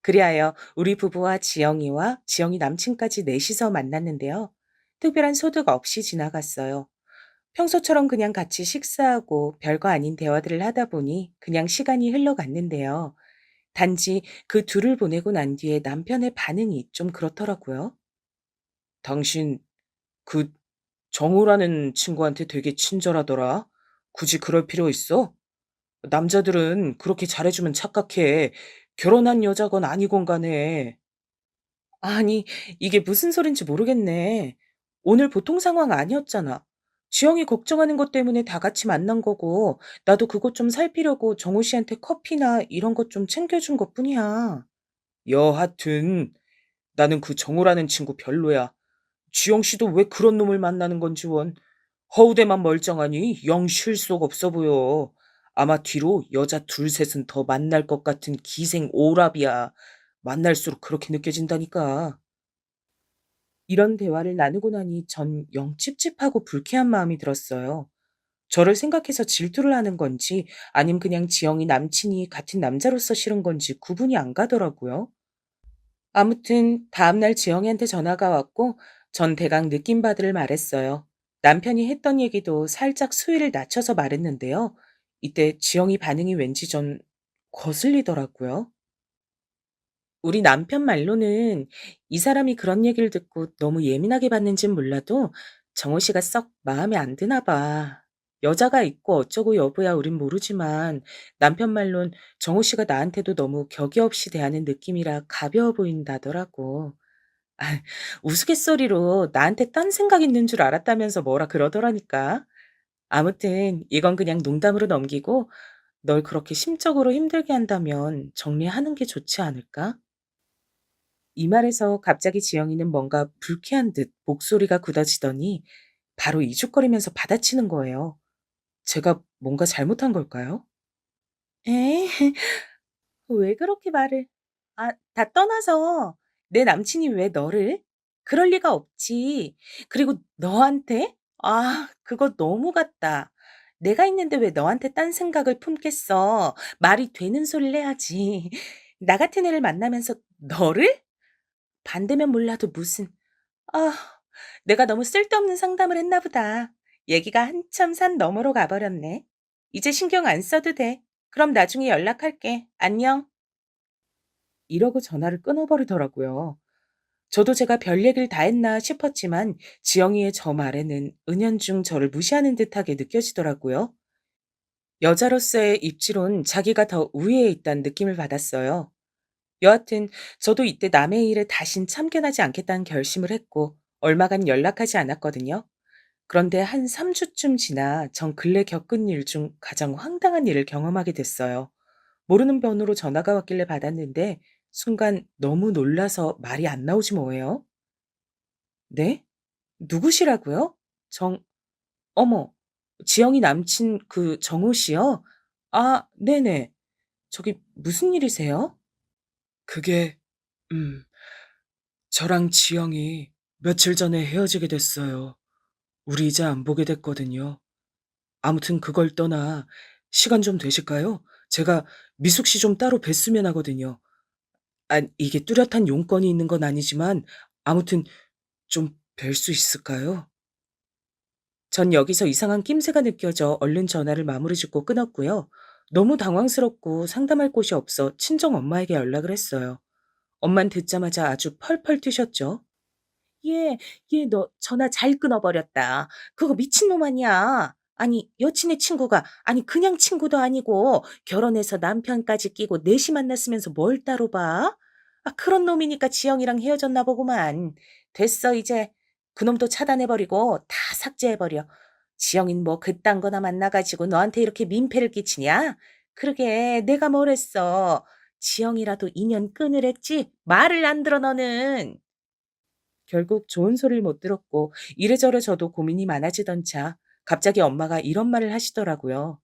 그리하여 우리 부부와 지영이와 지영이 남친까지 넷이서 만났는데요. 특별한 소득 없이 지나갔어요. 평소처럼 그냥 같이 식사하고 별거 아닌 대화들을 하다 보니 그냥 시간이 흘러갔는데요. 단지 그 둘을 보내고 난 뒤에 남편의 반응이 좀 그렇더라고요. 당신 그 정우라는 친구한테 되게 친절하더라. 굳이 그럴 필요 있어? 남자들은 그렇게 잘해주면 착각해. 결혼한 여자건 아니건 간에. 아니, 이게 무슨 소린지 모르겠네. 오늘 보통 상황 아니었잖아. 지영이 걱정하는 것 때문에 다 같이 만난 거고, 나도 그것 좀 살피려고 정우 씨한테 커피나 이런 것 좀 챙겨준 것 뿐이야. 여하튼, 나는 그 정우라는 친구 별로야. 지영 씨도 왜 그런 놈을 만나는 건지 원. 허우대만 멀쩡하니 영 실속 없어 보여. 아마 뒤로 여자 둘 셋은 더 만날 것 같은 기생 오랍이야. 만날수록 그렇게 느껴진다니까. 이런 대화를 나누고 나니 전 영 찝찝하고 불쾌한 마음이 들었어요. 저를 생각해서 질투를 하는 건지 아님 그냥 지영이 남친이 같은 남자로서 싫은 건지 구분이 안 가더라고요. 아무튼 다음날 지영이한테 전화가 왔고 전 대강 느낀 바들을 말했어요. 남편이 했던 얘기도 살짝 수위를 낮춰서 말했는데요. 이때 지영이 반응이 왠지 좀 거슬리더라고요. 우리 남편 말로는 이 사람이 그런 얘기를 듣고 너무 예민하게 받는진 몰라도 정호 씨가 썩 마음에 안 드나 봐. 여자가 있고 어쩌고 여부야 우린 모르지만 남편 말론 정호 씨가 나한테도 너무 격이 없이 대하는 느낌이라 가벼워 보인다더라고. 아, 우스갯소리로 나한테 딴 생각 있는 줄 알았다면서 뭐라 그러더라니까. 아무튼 이건 그냥 농담으로 넘기고 널 그렇게 심적으로 힘들게 한다면 정리하는 게 좋지 않을까? 이 말에서 갑자기 지영이는 뭔가 불쾌한 듯 목소리가 굳어지더니 바로 이죽거리면서 받아치는 거예요. 제가 뭔가 잘못한 걸까요? 에? 왜 그렇게 말을. 다 떠나서 내 남친이 왜 너를? 그럴 리가 없지. 그리고 너한테? 그거 너무 같다. 내가 있는데 왜 너한테 딴 생각을 품겠어. 말이 되는 소리를 해야지. 나 같은 애를 만나면서 너를? 반대면 몰라도 무슨. 아, 내가 너무 쓸데없는 상담을 했나 보다. 얘기가 한참 산 너머로 가버렸네. 이제 신경 안 써도 돼. 그럼 나중에 연락할게. 안녕. 이러고 전화를 끊어버리더라고요. 저도 제가 별 얘기를 다 했나 싶었지만 지영이의 저 말에는 은연중 저를 무시하는 듯하게 느껴지더라고요. 여자로서의 입지론 자기가 더 우위에 있다는 느낌을 받았어요. 여하튼 저도 이때 남의 일에 다신 참견하지 않겠다는 결심을 했고 얼마간 연락하지 않았거든요. 그런데 한 3주쯤 지나 전 근래 겪은 일 중 가장 황당한 일을 경험하게 됐어요. 모르는 번호로 전화가 왔길래 받았는데 순간 너무 놀라서 말이 안 나오지 뭐예요. 네? 누구시라고요? 어머, 지영이 남친 그 정호 씨요? 아, 네네. 저기 무슨 일이세요? 그게, 음, 저랑 지영이 며칠 전에 헤어지게 됐어요. 우리 이제 안 보게 됐거든요. 아무튼 그걸 떠나 시간 좀 되실까요? 제가 미숙 씨 좀 따로 뵀으면 하거든요. 이게 뚜렷한 용건이 있는 건 아니지만 아무튼 좀 뵐 수 있을까요? 전 여기서 이상한 낌새가 느껴져 얼른 전화를 마무리 짓고 끊었고요. 너무 당황스럽고 상담할 곳이 없어 친정 엄마에게 연락을 했어요. 엄만 듣자마자 아주 펄펄 뛰셨죠. 얘 너 전화 잘 끊어버렸다. 그거 미친놈 아니야. 아니, 여친의 친구가, 아니, 그냥 친구도 아니고, 결혼해서 남편까지 끼고 넷이 만났으면서 뭘 따로 봐? 그런 놈이니까 지영이랑 헤어졌나 보구만. 됐어, 이제. 그놈도 차단해버리고 다 삭제해버려. 지영인 뭐 그딴 거나 만나가지고 너한테 이렇게 민폐를 끼치냐? 그러게, 내가 뭘 했어. 지영이라도 인연 끊으랬지? 말을 안 들어, 너는. 결국 좋은 소리를 못 들었고 이래저래 저도 고민이 많아지던 차 갑자기 엄마가 이런 말을 하시더라고요.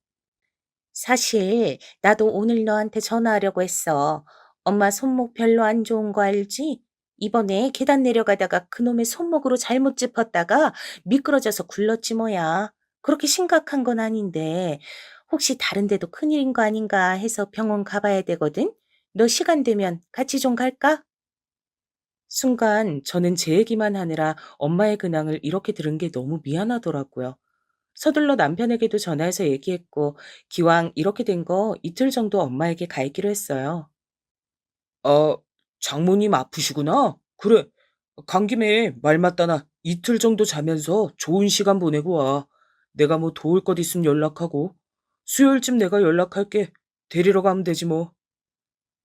사실 나도 오늘 너한테 전화하려고 했어. 엄마 손목 별로 안 좋은 거 알지? 이번에 계단 내려가다가 그놈의 손목으로 잘못 짚었다가 미끄러져서 굴렀지 뭐야. 그렇게 심각한 건 아닌데 혹시 다른 데도 큰일인 거 아닌가 해서 병원 가봐야 되거든? 너 시간 되면 같이 좀 갈까? 순간 저는 제 얘기만 하느라 엄마의 근황을 이렇게 들은 게 너무 미안하더라고요. 서둘러 남편에게도 전화해서 얘기했고 기왕 이렇게 된 거 이틀 정도 엄마에게 가 있기로 했어요. 어, 장모님 아프시구나. 그래. 간 김에 말 맞다나 이틀 정도 자면서 좋은 시간 보내고 와. 내가 뭐 도울 것 있으면 연락하고. 수요일쯤 내가 연락할게. 데리러 가면 되지 뭐.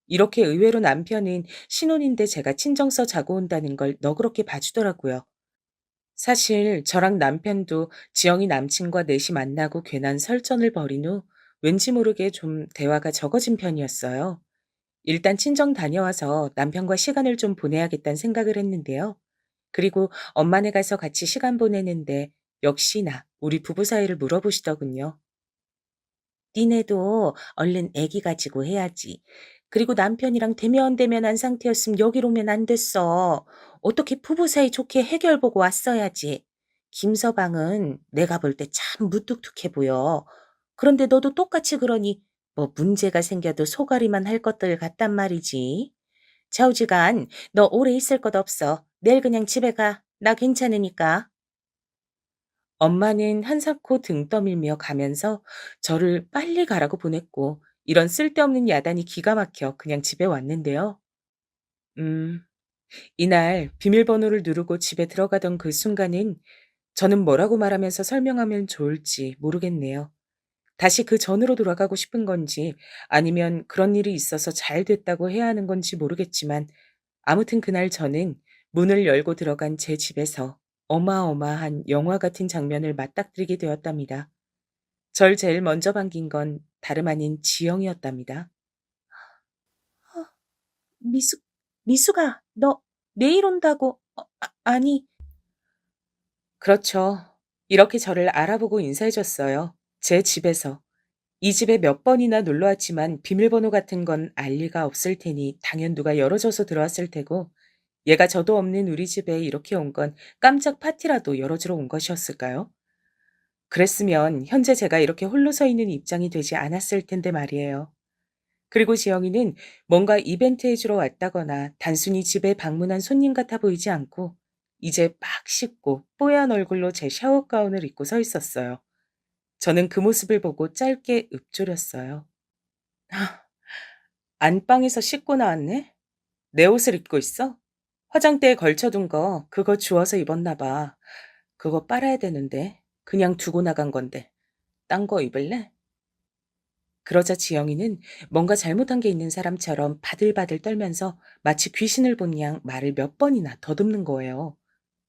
이렇게 의외로 남편은 신혼인데 제가 친정서 자고 온다는 걸 너그럽게 봐주더라고요. 사실 저랑 남편도 지영이 남친과 넷이 만나고 괜한 설전을 벌인 후 왠지 모르게 좀 대화가 적어진 편이었어요. 일단 친정 다녀와서 남편과 시간을 좀 보내야겠다는 생각을 했는데요. 그리고 엄마네 가서 같이 시간 보내는데 역시나 우리 부부 사이를 물어보시더군요. 니네도 얼른 애기 가지고 해야지. 그리고 남편이랑 대면대면한 상태였으면 여기로 오면 안 됐어. 어떻게 부부 사이 좋게 해결 보고 왔어야지. 김서방은 내가 볼 때 참 무뚝뚝해 보여. 그런데 너도 똑같이 그러니 뭐 문제가 생겨도 소가리만 할 것들 같단 말이지. 좌우지간 너 오래 있을 것 없어. 내일 그냥 집에 가. 나 괜찮으니까. 엄마는 한사코 등 떠밀며 가면서 저를 빨리 가라고 보냈고 이런 쓸데없는 야단이 기가 막혀 그냥 집에 왔는데요. 음, 이날 비밀번호를 누르고 집에 들어가던 그 순간은 저는 뭐라고 말하면서 설명하면 좋을지 모르겠네요. 다시 그 전으로 돌아가고 싶은 건지 아니면 그런 일이 있어서 잘 됐다고 해야 하는 건지 모르겠지만 아무튼 그날 저는 문을 열고 들어간 제 집에서 어마어마한 영화 같은 장면을 맞닥뜨리게 되었답니다. 절 제일 먼저 반긴 건 다름 아닌 지영이었답니다. 아, 미숙, 미숙아, 너 내일 온다고, 아니, 그렇죠. 이렇게 저를 알아보고 인사해 줬어요. 제 집에서. 이 집에 몇 번이나 놀러 왔지만 비밀번호 같은 건 알 리가 없을 테니 당연 누가 열어줘서 들어왔을 테고 얘가 저도 없는 우리 집에 이렇게 온 건 깜짝 파티라도 열어주러 온 것이었을까요? 그랬으면 현재 제가 이렇게 홀로 서 있는 입장이 되지 않았을 텐데 말이에요. 그리고 지영이는 뭔가 이벤트 해주러 왔다거나 단순히 집에 방문한 손님 같아 보이지 않고 이제 막 씻고 뽀얀 얼굴로 제 샤워 가운을 입고 서 있었어요. 저는 그 모습을 보고 짧게 읊조렸어요. 안방에서 씻고 나왔네? 내 옷을 입고 있어? 화장대에 걸쳐둔 거 그거 주워서 입었나 봐. 그거 빨아야 되는데 그냥 두고 나간 건데 딴 거 입을래? 그러자 지영이는 뭔가 잘못한 게 있는 사람처럼 바들바들 떨면서 마치 귀신을 본 양 말을 몇 번이나 더듬는 거예요.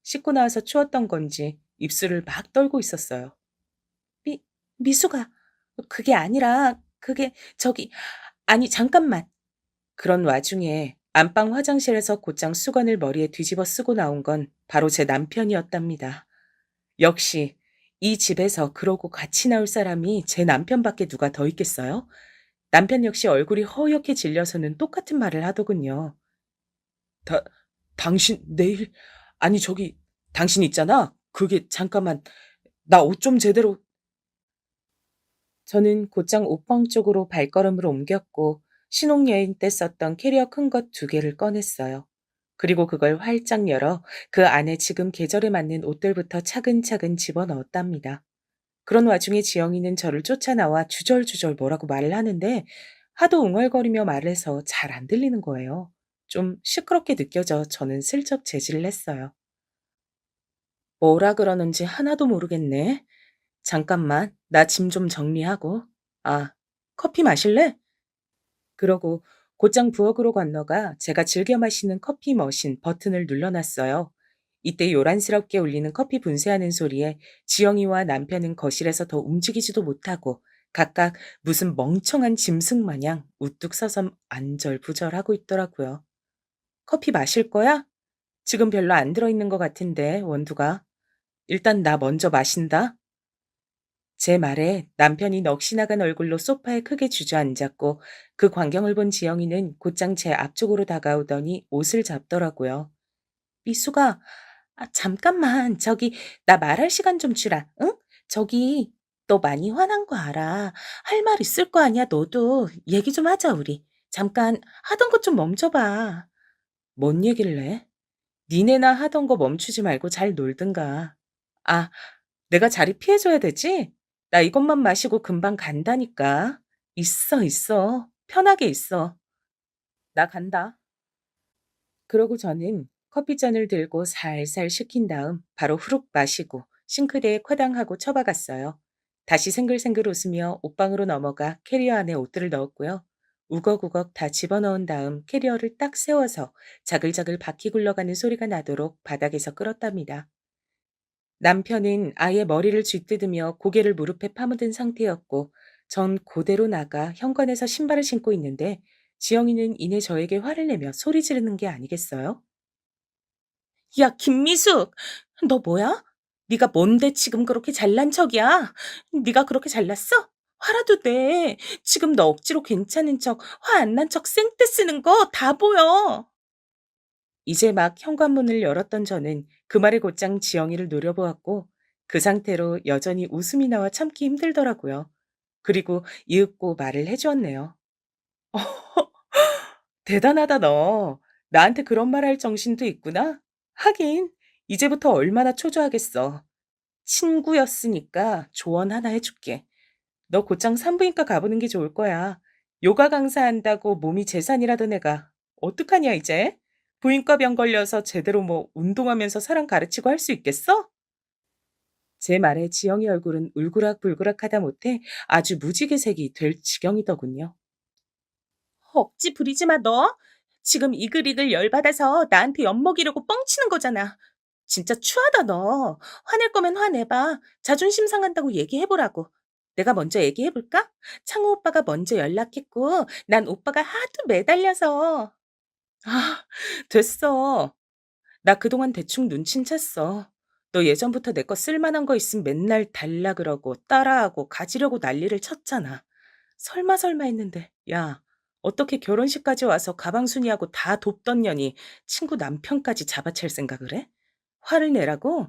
씻고 나와서 추웠던 건지 입술을 막 떨고 있었어요. 미, 미숙아, 그게 아니라, 저기, 아니, 잠깐만. 그런 와중에 안방 화장실에서 곧장 수건을 머리에 뒤집어 쓰고 나온 건 바로 제 남편이었답니다. 역시 이 집에서 그러고 같이 나올 사람이 제 남편밖에 누가 더 있겠어요? 남편 역시 얼굴이 허옇게 질려서는 똑같은 말을 하더군요. 다, 당신 내일 아니 저기 당신 있잖아. 그게 잠깐만 나 옷 좀 제대로 저는 곧장 옷방 쪽으로 발걸음을 옮겼고 신혼여행 때 썼던 캐리어 큰 것 두 개를 꺼냈어요. 그리고 그걸 활짝 열어 그 안에 지금 계절에 맞는 옷들부터 차근차근 집어넣었답니다. 그런 와중에 지영이는 저를 쫓아나와 주절주절 뭐라고 말을 하는데 하도 웅얼거리며 말을 해서 잘 안 들리는 거예요. 좀 시끄럽게 느껴져 저는 슬쩍 제지를 했어요. 뭐라 그러는지 하나도 모르겠네. 잠깐만, 나 짐 좀 정리하고. 아, 커피 마실래? 그러고 곧장 부엌으로 건너가 제가 즐겨 마시는 커피 머신 버튼을 눌러놨어요. 이때 요란스럽게 울리는 커피 분쇄하는 소리에 지영이와 남편은 거실에서 더 움직이지도 못하고 각각 무슨 멍청한 짐승 마냥 우뚝 서서 안절부절하고 있더라고요. 커피 마실 거야? 지금 별로 안 들어있는 것 같은데, 원두가. 일단 나 먼저 마신다. 제 말에 남편이 넋이 나간 얼굴로 소파에 크게 주저앉았고 그 광경을 본 지영이는 곧장 제 앞쪽으로 다가오더니 옷을 잡더라고요. 미숙아, 잠깐만. 저기, 나 말할 시간 좀 주라, 응? 저기, 너 많이 화난 거 알아. 할 말 있을 거 아니야, 너도. 얘기 좀 하자, 우리. 잠깐, 하던 것 좀 멈춰봐. 뭔 얘기를 해? 니네나 하던 거 멈추지 말고 잘 놀든가. 아, 내가 자리 피해줘야 되지? 나 이것만 마시고 금방 간다니까. 있어, 있어. 편하게 있어. 나 간다. 그러고 저는 커피잔을 들고 살살 식힌 다음 바로 후룩 마시고 싱크대에 쿼당하고 처박았어요. 다시 생글생글 웃으며 옷방으로 넘어가 캐리어 안에 옷들을 넣었고요. 우걱우걱 다 집어넣은 다음 캐리어를 딱 세워서 자글자글 바퀴 굴러가는 소리가 나도록 바닥에서 끌었답니다. 남편은 아예 머리를 쥐뜯으며 고개를 무릎에 파묻은 상태였고 전 그대로 나가 현관에서 신발을 신고 있는데 지영이는 이내 저에게 화를 내며 소리 지르는 게 아니겠어요? 야, 김미숙, 너 뭐야? 네가 뭔데 지금 그렇게 잘난 척이야? 네가 그렇게 잘났어? 화라도 내. 지금 너 억지로 괜찮은 척, 화 안 난 척 생떼 쓰는 거 다 보여. 이제 막 현관문을 열었던 저는 그 말에 곧장 지영이를 노려보았고 그 상태로 여전히 웃음이 나와 참기 힘들더라고요. 그리고 이윽고 말을 해주었네요. 대단하다 너. 나한테 그런 말 할 정신도 있구나. 하긴 이제부터 얼마나 초조하겠어. 친구였으니까 조언 하나 해줄게. 너 곧장 산부인과 가보는 게 좋을 거야. 요가 강사한다고 몸이 재산이라던 애가 어떡하냐 이제? 부인과병 걸려서 제대로 뭐 운동하면서 사람 가르치고 할 수 있겠어? 제 말에 지영이 얼굴은 울그락불그락하다 못해 아주 무지개색이 될 지경이더군요. 억지 부리지 마, 너. 지금 이글이글 열받아서 나한테 엿먹이려고 뻥치는 거잖아. 진짜 추하다, 너. 화낼 거면 화내봐. 자존심 상한다고 얘기해보라고. 내가 먼저 얘기해볼까? 창호 오빠가 먼저 연락했고, 난 오빠가 하도 매달려서. 아, 됐어. 나 그동안 대충 눈친 챘어. 너 예전부터 내 거 쓸만한 거 있으면 맨날 달라 그러고 따라하고 가지려고 난리를 쳤잖아. 설마 했는데, 야, 어떻게 결혼식까지 와서 가방순이하고 다 돕던 년이 친구 남편까지 잡아챌 생각을 해? 화를 내라고?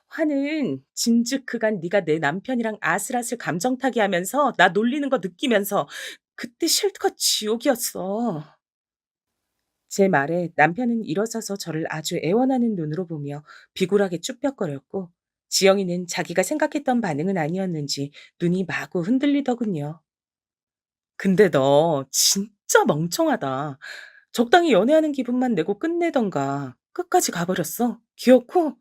화는 진즉 그간 네가 내 남편이랑 아슬아슬 감정 타기 하면서 나 놀리는 거 느끼면서 그때 실컷 지옥이었어. 제 말에 남편은 일어서서 저를 아주 애원하는 눈으로 보며 비굴하게 쭈뼛거렸고 지영이는 자기가 생각했던 반응은 아니었는지 눈이 마구 흔들리더군요. 근데 너 진짜 멍청하다. 적당히 연애하는 기분만 내고 끝내던가 끝까지 가버렸어. 기어코?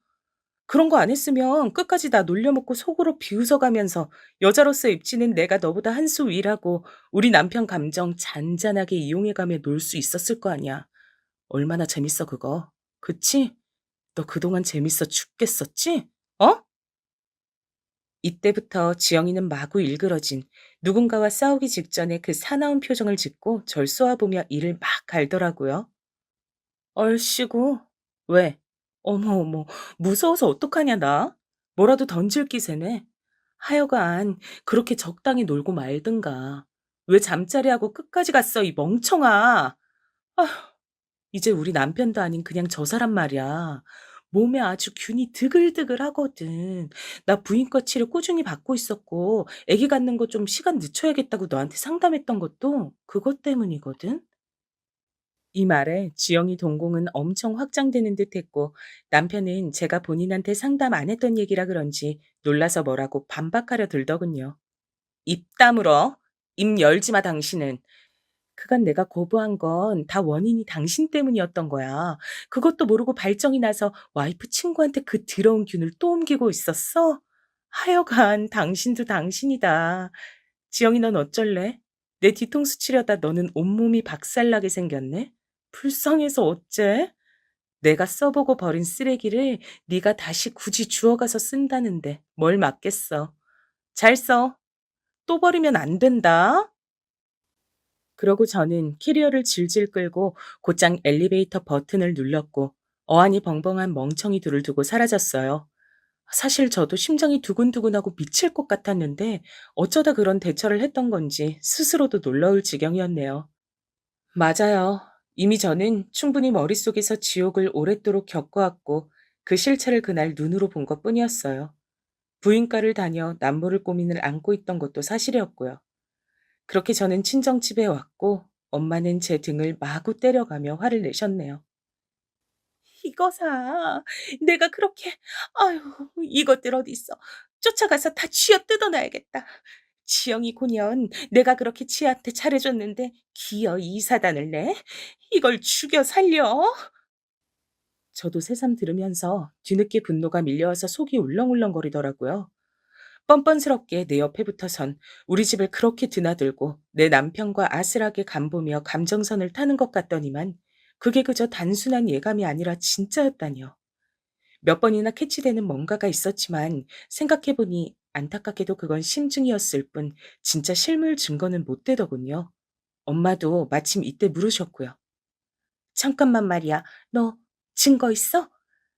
그런 거 안 했으면 끝까지 나 놀려먹고 속으로 비웃어가면서 여자로서 입지는 내가 너보다 한 수 위라고 우리 남편 감정 잔잔하게 이용해가며 놀 수 있었을 거 아니야. 얼마나 재밌어 그거. 그치? 너 그동안 재밌어 죽겠었지? 어? 이때부터 지영이는 마구 일그러진 누군가와 싸우기 직전에 그 사나운 표정을 짓고 절 쏘아보며 이를 막 갈더라고요. 얼씨구. 왜? 어머, 무서워서 어떡하냐, 나? 뭐라도 던질 기세네. 하여간, 그렇게 적당히 놀고 말든가. 왜 잠자리하고 끝까지 갔어, 이 멍청아. 아, 이제 우리 남편도 아닌 그냥 저 사람 말이야. 몸에 아주 균이 드글드글 하거든. 나 부인과 치료 꾸준히 받고 있었고, 아기 갖는 거 좀 시간 늦춰야겠다고 너한테 상담했던 것도 그것 때문이거든. 이 말에 지영이 동공은 엄청 확장되는 듯 했고 남편은 제가 본인한테 상담 안 했던 얘기라 그런지 놀라서 뭐라고 반박하려 들더군요. 입 다물어. 입 열지 마 당신은. 그간 내가 거부한 건 다 원인이 당신 때문이었던 거야. 그것도 모르고 발정이 나서 와이프 친구한테 그 더러운 균을 또 옮기고 있었어? 하여간 당신도 당신이다. 지영이 넌 어쩔래? 내 뒤통수 치려다 너는 온몸이 박살나게 생겼네? 불쌍해서 어째? 내가 써보고 버린 쓰레기를 네가 다시 굳이 주워가서 쓴다는데 뭘 맞겠어. 잘 써. 또 버리면 안 된다. 그러고 저는 캐리어를 질질 끌고 곧장 엘리베이터 버튼을 눌렀고 어안이 벙벙한 멍청이 둘을 두고 사라졌어요. 사실 저도 심장이 두근두근하고 미칠 것 같았는데 어쩌다 그런 대처를 했던 건지 스스로도 놀라울 지경이었네요. 맞아요. 이미 저는 충분히 머릿속에서 지옥을 오랫도록 겪어왔고 그 실체를 그날 눈으로 본 것뿐이었어요. 부인과를 다녀 남모를 고민을 안고 있던 것도 사실이었고요. 그렇게 저는 친정집에 왔고 엄마는 제 등을 마구 때려가며 화를 내셨네요. 이거사, 내가 그렇게, 아유, 이것들 어디 있어. 쫓아가서 다 쥐어 뜯어놔야겠다. 지영이 고년, 내가 그렇게 지한테 잘해줬는데 기어 이 사단을 내? 이걸 죽여 살려? 저도 새삼 들으면서 뒤늦게 분노가 밀려와서 속이 울렁울렁거리더라고요. 뻔뻔스럽게 내 옆에 붙어선 우리 집을 그렇게 드나들고 내 남편과 아슬하게 간보며 감정선을 타는 것 같더니만 그게 그저 단순한 예감이 아니라 진짜였다니요. 몇 번이나 캐치되는 뭔가가 있었지만 생각해보니 안타깝게도 그건 심증이었을 뿐 진짜 실물 증거는 못 되더군요. 엄마도 마침 이때 물으셨고요. 잠깐만 말이야. 너 증거 있어?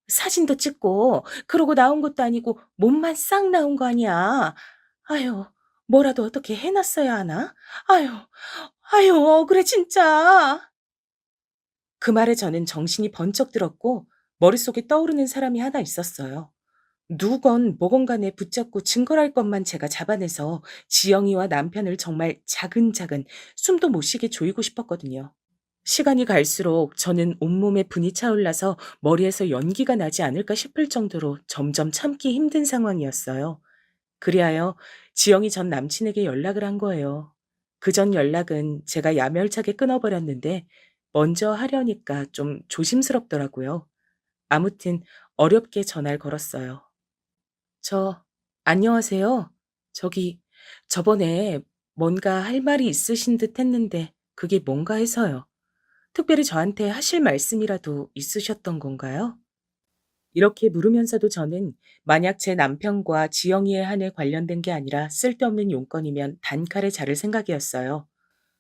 사진도 찍고 그러고 나온 것도 아니고 몸만 싹 나온 거 아니야. 아유, 뭐라도 어떻게 해놨어야 하나? 아유, 아유, 억울해 진짜. 그 말에 저는 정신이 번쩍 들었고 머릿속에 떠오르는 사람이 하나 있었어요. 누건 뭐건 간에 붙잡고 증거할 것만 제가 잡아내서 지영이와 남편을 정말 자근자근 숨도 못 쉬게 조이고 싶었거든요. 시간이 갈수록 저는 온몸에 분이 차올라서 머리에서 연기가 나지 않을까 싶을 정도로 점점 참기 힘든 상황이었어요. 그리하여 지영이 전 남친에게 연락을 한 거예요. 그 전 연락은 제가 야멸차게 끊어버렸는데 먼저 하려니까 좀 조심스럽더라고요. 아무튼 어렵게 전화를 걸었어요. 안녕하세요. 저기, 저번에 뭔가 할 말이 있으신 듯 했는데 그게 뭔가 해서요. 특별히 저한테 하실 말씀이라도 있으셨던 건가요? 이렇게 물으면서도 저는 만약 제 남편과 지영이의 한에 관련된 게 아니라 쓸데없는 용건이면 단칼에 자를 생각이었어요.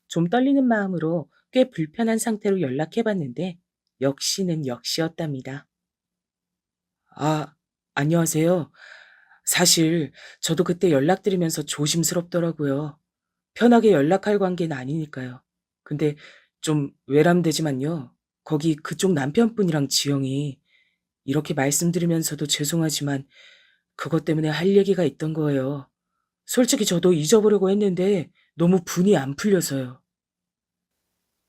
좀 떨리는 마음으로 꽤 불편한 상태로 연락해 봤는데 역시는 역시였답니다. 아, 안녕하세요. 사실 저도 그때 연락드리면서 조심스럽더라고요. 편하게 연락할 관계는 아니니까요. 근데 좀 외람되지만요. 거기 그쪽 남편분이랑 지영이 이렇게 말씀드리면서도 죄송하지만 그것 때문에 할 얘기가 있던 거예요. 솔직히 저도 잊어보려고 했는데 너무 분이 안 풀려서요.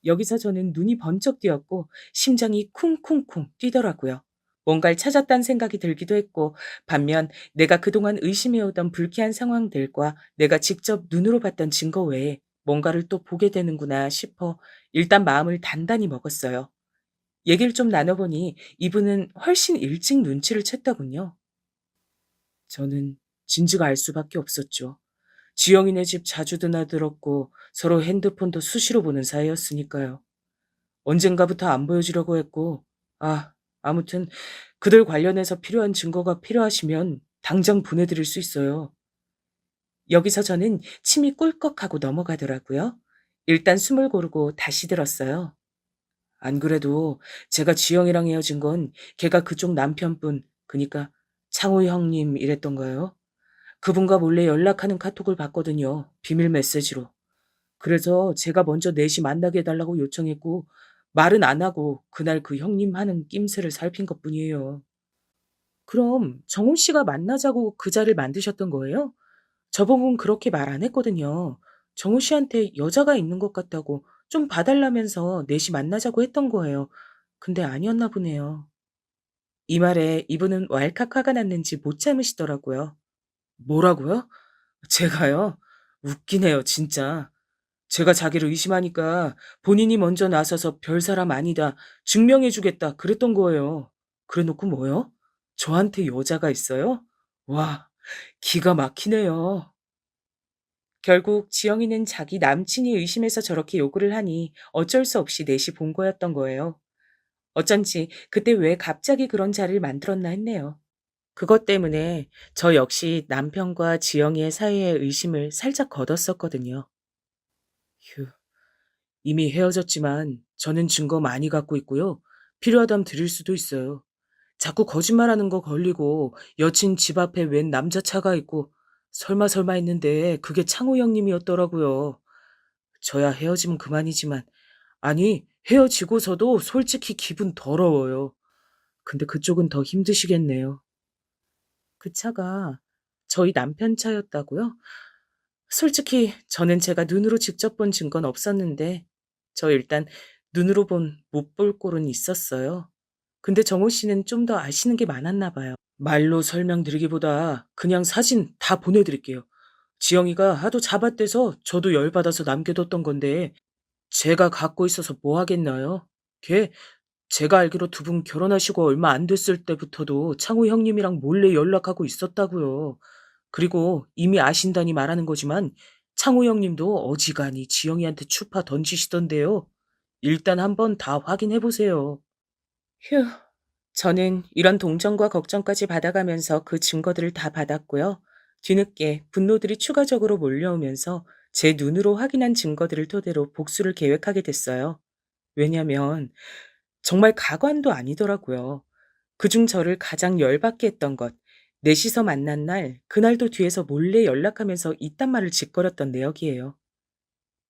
여기서 저는 눈이 번쩍 뜨였고 심장이 쿵쿵쿵 뛰더라고요. 뭔가를 찾았다는 생각이 들기도 했고 반면 내가 그동안 의심해오던 불쾌한 상황들과 내가 직접 눈으로 봤던 증거 외에 뭔가를 또 보게 되는구나 싶어 일단 마음을 단단히 먹었어요. 얘기를 좀 나눠보니 이분은 훨씬 일찍 눈치를 챘더군요. 저는 진즉 알 수밖에 없었죠. 지영이네 집 자주 드나들었고 서로 핸드폰도 수시로 보는 사이였으니까요. 언젠가부터 안 보여주려고 했고, 아무튼 그들 관련해서 필요한 증거가 필요하시면 당장 보내드릴 수 있어요. 여기서 저는 침이 꿀꺽하고 넘어가더라고요. 일단 숨을 고르고 다시 들었어요. 안 그래도 제가 지영이랑 헤어진 건 걔가 그쪽 남편분, 그니까 창호 형님 이랬던가요? 그분과 몰래 연락하는 카톡을 봤거든요. 비밀 메시지로. 그래서 제가 먼저 4시 만나게 해달라고 요청했고 말은 안 하고 그날 그 형님 하는 낌새를 살핀 것뿐이에요. 그럼 정훈 씨가 만나자고 그 자리를 만드셨던 거예요? 저보고는 그렇게 말 안 했거든요. 정훈 씨한테 여자가 있는 것 같다고 좀 봐달라면서 4시 만나자고 했던 거예요. 근데 아니었나 보네요. 이 말에 이분은 왈칵 화가 났는지 못 참으시더라고요. 뭐라고요? 제가요? 웃기네요, 진짜. 제가 자기를 의심하니까 본인이 먼저 나서서 별 사람 아니다, 증명해주겠다, 그랬던 거예요. 그래 놓고 뭐요? 저한테 여자가 있어요? 와, 기가 막히네요. 결국 지영이는 자기 남친이 의심해서 저렇게 요구를 하니 어쩔 수 없이 넷이 본 거였던 거예요. 어쩐지 그때 왜 갑자기 그런 자리를 만들었나 했네요. 그것 때문에 저 역시 남편과 지영이의 사이의 의심을 살짝 걷었었거든요. 휴. 이미 헤어졌지만 저는 증거 많이 갖고 있고요. 필요하다면 드릴 수도 있어요. 자꾸 거짓말하는 거 걸리고 여친 집 앞에 웬 남자 차가 있고 설마 했는데 그게 창호 형님이었더라고요. 저야 헤어지면 그만이지만 아니 헤어지고서도 솔직히 기분 더러워요. 근데 그쪽은 더 힘드시겠네요. 그 차가 저희 남편 차였다고요? 솔직히 저는 제가 눈으로 직접 본 증거는 없었는데 저 일단 눈으로 본 못 볼 꼴은 있었어요. 근데 정호 씨는 좀 더 아시는 게 많았나 봐요. 말로 설명드리기보다 그냥 사진 다 보내드릴게요. 지영이가 하도 잡아떼서 저도 열받아서 남겨뒀던 건데 제가 갖고 있어서 뭐 하겠나요? 걔 제가 알기로 두 분 결혼하시고 얼마 안 됐을 때부터도 창호 형님이랑 몰래 연락하고 있었다고요. 그리고 이미 아신다니 말하는 거지만 창호 형님도 어지간히 지영이한테 추파 던지시던데요. 일단 한번 다 확인해 보세요. 휴. 저는 이런 동정과 걱정까지 받아가면서 그 증거들을 다 받았고요. 뒤늦게 분노들이 추가적으로 몰려오면서 제 눈으로 확인한 증거들을 토대로 복수를 계획하게 됐어요. 왜냐면 정말 가관도 아니더라고요. 그중 저를 가장 열받게 했던 것, 넷이서 만난 날, 그날도 뒤에서 몰래 연락하면서 이딴 말을 짓거렸던 내역이에요.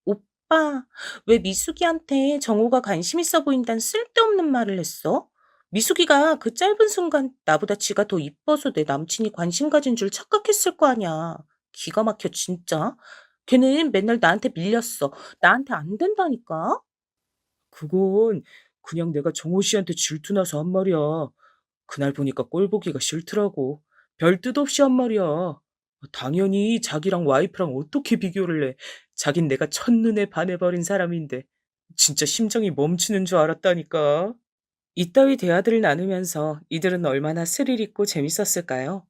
오빠, 왜 미숙이한테 정호가 관심 있어 보인다는 쓸데없는 말을 했어? 미숙이가 그 짧은 순간 나보다 지가 더 이뻐서 내 남친이 관심 가진 줄 착각했을 거 아니야. 기가 막혀, 진짜. 걔는 맨날 나한테 밀렸어. 나한테 안 된다니까? 그건 그냥 내가 정호 씨한테 질투나서 한 말이야. 그날 보니까 꼴 보기가 싫더라고. 별 뜻 없이 한 말이야. 당연히 자기랑 와이프랑 어떻게 비교를 해. 자긴 내가 첫눈에 반해버린 사람인데. 진짜 심장이 멈추는 줄 알았다니까. 이따위 대화들을 나누면서 이들은 얼마나 스릴 있고 재밌었을까요?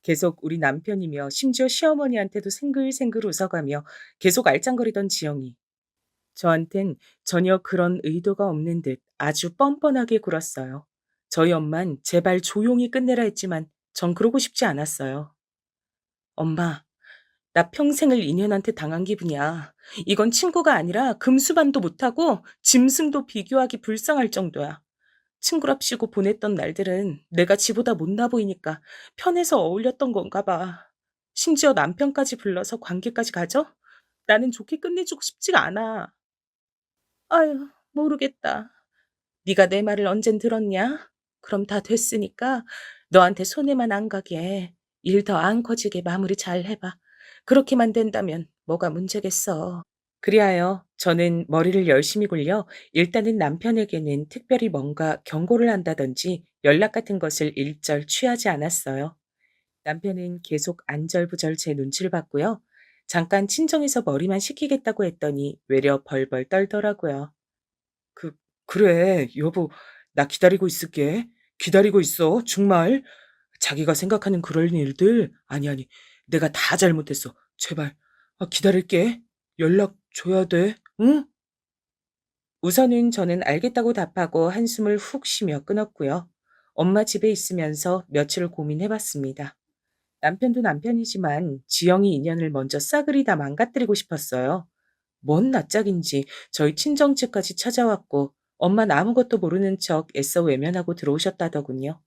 계속 우리 남편이며 심지어 시어머니한테도 생글생글 웃어가며 계속 알짱거리던 지영이. 저한텐 전혀 그런 의도가 없는 듯 아주 뻔뻔하게 굴었어요. 저희 엄만 제발 조용히 끝내라 했지만 전 그러고 싶지 않았어요. 엄마, 나 평생을 인연한테 당한 기분이야. 이건 친구가 아니라 금수반도 못하고 짐승도 비교하기 불쌍할 정도야. 친구랍시고 보냈던 날들은 내가 지보다 못나 보이니까 편해서 어울렸던 건가 봐. 심지어 남편까지 불러서 관계까지 가져? 나는 좋게 끝내주고 싶지가 않아. 아유, 모르겠다. 네가 내 말을 언젠 들었냐? 그럼 다 됐으니까 너한테 손해만 안 가게 일 더 안 커지게 마무리 잘 해봐. 그렇게만 된다면 뭐가 문제겠어. 그리하여 저는 머리를 열심히 굴려 일단은 남편에게는 특별히 뭔가 경고를 한다든지 연락 같은 것을 일절 취하지 않았어요. 남편은 계속 안절부절 제 눈치를 봤고요. 잠깐 친정에서 머리만 식히겠다고 했더니 외려 벌벌 떨더라고요. 그, 그래, 여보, 나 기다리고 있을게. 기다리고 있어, 정말. 자기가 생각하는 그런 일들, 아니, 내가 다 잘못했어. 제발, 기다릴게. 연락 줘야 돼, 응? 우선은 저는 알겠다고 답하고 한숨을 훅 쉬며 끊었고요. 엄마 집에 있으면서 며칠을 고민해봤습니다. 남편도 남편이지만 지영이 인연을 먼저 싸그리 다 망가뜨리고 싶었어요. 뭔 낯짝인지 저희 친정집까지 찾아왔고 엄만 아무것도 모르는 척 애써 외면하고 들어오셨다더군요.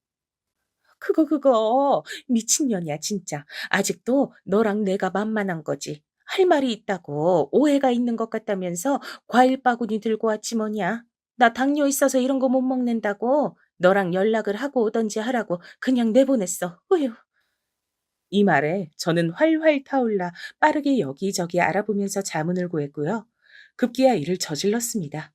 그거 미친년이야 진짜. 아직도 너랑 내가 만만한 거지. 할 말이 있다고 오해가 있는 것 같다면서 과일 바구니 들고 왔지 뭐냐. 나 당뇨 있어서 이런 거 못 먹는다고 너랑 연락을 하고 오던지 하라고 그냥 내보냈어. 으휴. 이 말에 저는 활활 타올라 빠르게 여기저기 알아보면서 자문을 구했고요. 급기야 일을 저질렀습니다.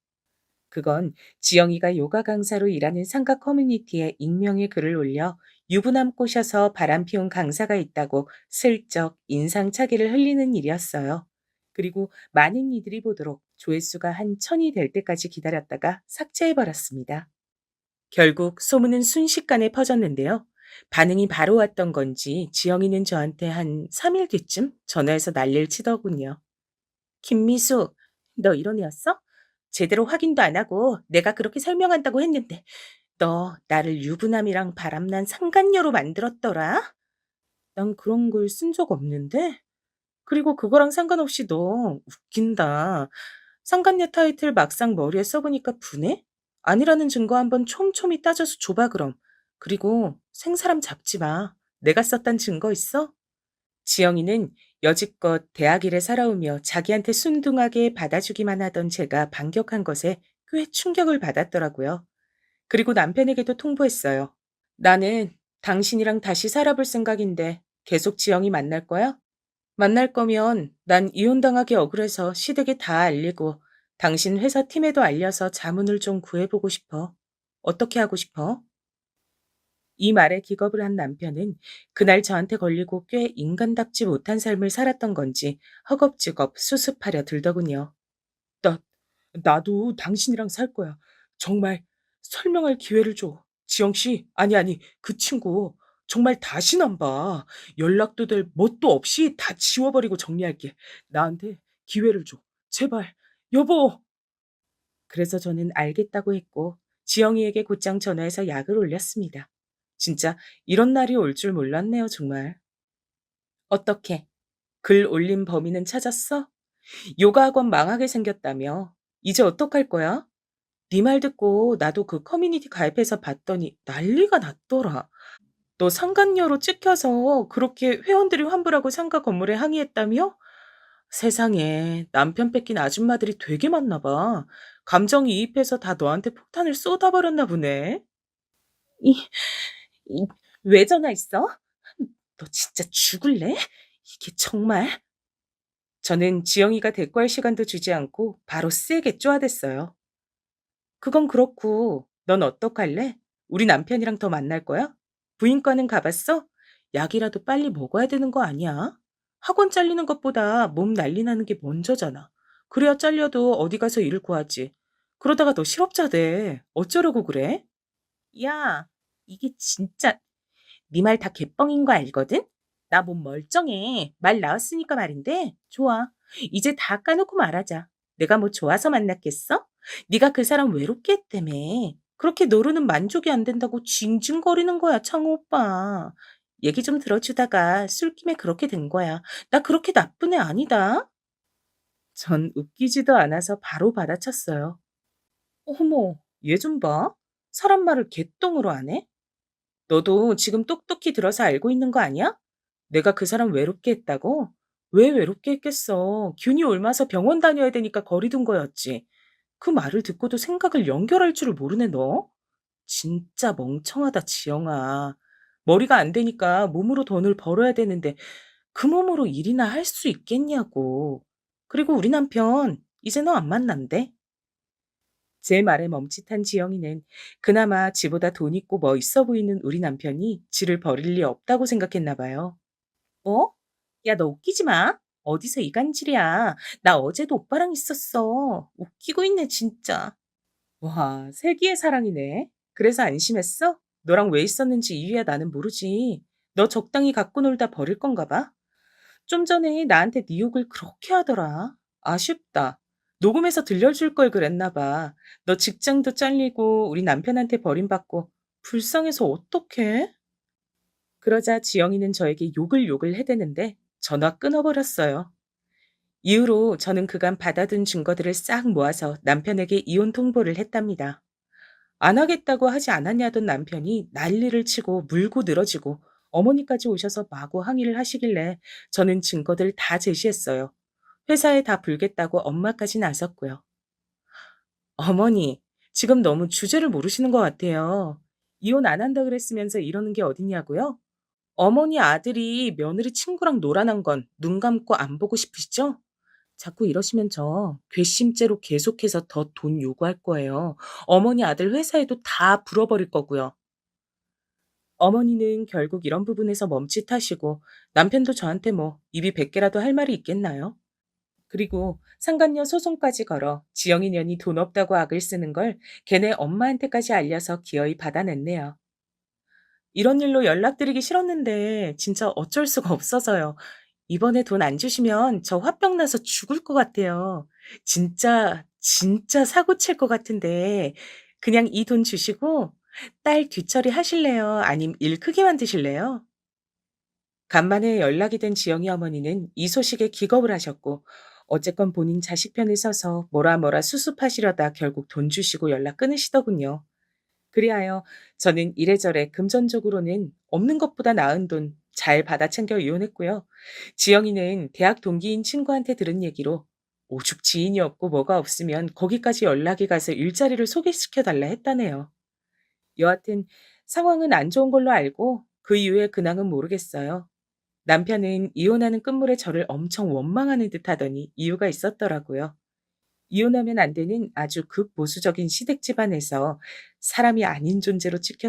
그건 지영이가 요가 강사로 일하는 상가 커뮤니티에 익명의 글을 올려 유부남 꼬셔서 바람 피운 강사가 있다고 슬쩍 인상착의를 흘리는 일이었어요. 그리고 많은 이들이 보도록 조회수가 한 1000이 될 때까지 기다렸다가 삭제해버렸습니다. 결국 소문은 순식간에 퍼졌는데요. 반응이 바로 왔던 건지 지영이는 저한테 한 3일 뒤쯤 전화해서 난리를 치더군요. 김미수, 너 이런 애였어? 제대로 확인도 안 하고 내가 그렇게 설명한다고 했는데 너 나를 유부남이랑 바람난 상간녀로 만들었더라? 난 그런 글 쓴 적 없는데? 그리고 그거랑 상관없이 너 웃긴다. 상간녀 타이틀 막상 머리에 써보니까 분해? 아니라는 증거 한번 촘촘히 따져서 줘봐 그럼. 그리고 생사람 잡지 마. 내가 썼단 증거 있어? 지영이는 여지껏 대학 일에 살아오며 자기한테 순둥하게 받아주기만 하던 제가 반격한 것에 꽤 충격을 받았더라고요. 그리고 남편에게도 통보했어요. 나는 당신이랑 다시 살아볼 생각인데 계속 지영이 만날 거야? 만날 거면 난 이혼당하기 억울해서 시댁에 다 알리고 당신 회사 팀에도 알려서 자문을 좀 구해보고 싶어. 어떻게 하고 싶어? 이 말에 기겁을 한 남편은 그날 저한테 걸리고 꽤 인간답지 못한 삶을 살았던 건지 허겁지겁 수습하려 들더군요. 나, 나도 당신이랑 살 거야. 정말 설명할 기회를 줘. 지영 씨, 아니, 그 친구. 정말 다신 안 봐. 연락도 될 뭣도 없이 다 지워버리고 정리할게. 나한테 기회를 줘. 제발. 여보! 그래서 저는 알겠다고 했고, 지영이에게 곧장 전화해서 약을 올렸습니다. 진짜 이런 날이 올 줄 몰랐네요, 정말. 어떻게? 글 올린 범인은 찾았어? 요가 학원 망하게 생겼다며. 이제 어떡할 거야? 네 말 듣고 나도 그 커뮤니티 가입해서 봤더니 난리가 났더라. 너 상간녀로 찍혀서 그렇게 회원들이 환불하고 상가 건물에 항의했다며? 세상에 남편 뺏긴 아줌마들이 되게 많나 봐. 감정이입해서 다 너한테 폭탄을 쏟아버렸나 보네. 이, 이, 왜 전화했어? 너 진짜 죽을래? 이게 정말? 저는 지영이가 대꾸할 시간도 주지 않고 바로 세게 쪼아댔어요. 그건 그렇고, 넌 어떡할래? 우리 남편이랑 더 만날 거야? 부인과는 가봤어? 약이라도 빨리 먹어야 되는 거 아니야? 학원 잘리는 것보다 몸 난리 나는 게 먼저잖아. 그래야 잘려도 어디 가서 일을 구하지. 그러다가 너 실업자 돼. 어쩌려고 그래? 야, 이게 진짜 네 말 다 개뻥인 거 알거든? 나 몸 멀쩡해. 말 나왔으니까 말인데. 좋아. 이제 다 까놓고 말하자. 내가 뭐 좋아서 만났겠어? 네가 그 사람 외롭게 했다며. 그렇게 너로는 만족이 안 된다고 징징거리는 거야, 창호 오빠. 얘기 좀 들어주다가 술김에 그렇게 된 거야. 나 그렇게 나쁜 애 아니다. 전 웃기지도 않아서 바로 받아쳤어요. 어머, 얘 좀 봐. 사람 말을 개똥으로 하네? 너도 지금 똑똑히 들어서 알고 있는 거 아니야? 내가 그 사람 외롭게 했다고? 왜 외롭게 했겠어? 균이 옮아서 병원 다녀야 되니까 거리둔 거였지. 그 말을 듣고도 생각을 연결할 줄을 모르네, 너? 진짜 멍청하다, 지영아. 머리가 안 되니까 몸으로 돈을 벌어야 되는데 그 몸으로 일이나 할 수 있겠냐고. 그리고 우리 남편, 이제 너 안 만난대. 제 말에 멈칫한 지영이는 그나마 지보다 돈 있고 멋있어 보이는 우리 남편이 지를 버릴 리 없다고 생각했나 봐요. 어? 야, 너 웃기지 마. 어디서 이간질이야. 나 어제도 오빠랑 있었어. 웃기고 있네, 진짜. 와, 세기의 사랑이네. 그래서 안심했어? 너랑 왜 있었는지 이유야 나는 모르지. 너 적당히 갖고 놀다 버릴 건가 봐. 좀 전에 나한테 네 욕을 그렇게 하더라. 아쉽다. 녹음해서 들려줄 걸 그랬나 봐. 너 직장도 잘리고 우리 남편한테 버림받고 불쌍해서 어떡해? 그러자 지영이는 저에게 욕을 해대는데 전화 끊어버렸어요. 이후로 저는 그간 받아둔 증거들을 싹 모아서 남편에게 이혼 통보를 했답니다. 안 하겠다고 하지 않았냐던 남편이 난리를 치고 물고 늘어지고 어머니까지 오셔서 마구 항의를 하시길래 저는 증거들 다 제시했어요. 회사에 다 불겠다고 엄마까지 나섰고요. 어머니, 지금 너무 주제를 모르시는 것 같아요. 이혼 안 한다 그랬으면서 이러는 게 어딨냐고요? 어머니 아들이 며느리 친구랑 놀아난 건 눈 감고 안 보고 싶으시죠? 자꾸 이러시면 저 괘씸죄로 계속해서 더 돈 요구할 거예요. 어머니 아들 회사에도 다 불어버릴 거고요. 어머니는 결국 이런 부분에서 멈칫하시고 남편도 저한테 뭐 입이 100개라도 할 말이 있겠나요? 그리고 상간녀 소송까지 걸어 지영이 년이 돈 없다고 악을 쓰는 걸 걔네 엄마한테까지 알려서 기어이 받아냈네요. 이런 일로 연락드리기 싫었는데 진짜 어쩔 수가 없어서요. 이번에 돈 안 주시면 저 화병 나서 죽을 것 같아요. 진짜 사고 칠 것 같은데 그냥 이 돈 주시고 딸 뒤처리 하실래요? 아님 일 크게 만드실래요? 간만에 연락이 된 지영이 어머니는 이 소식에 기겁을 하셨고 어쨌건 본인 자식 편을 서서 뭐라 수습하시려다 결국 돈 주시고 연락 끊으시더군요. 그리하여 저는 이래저래 금전적으로는 없는 것보다 나은 돈 잘 받아 챙겨 이혼했고요. 지영이는 대학 동기인 친구한테 들은 얘기로 오죽 지인이 없고 뭐가 없으면 거기까지 연락이 가서 일자리를 소개시켜 달라 했다네요. 여하튼 상황은 안 좋은 걸로 알고 그 이후의 근황은 모르겠어요. 남편은 이혼하는 끝물에 저를 엄청 원망하는 듯 하더니 이유가 있었더라고요. 이혼하면 안 되는 아주 극보수적인 시댁 집안에서 사람이 아닌 존재로 찍혔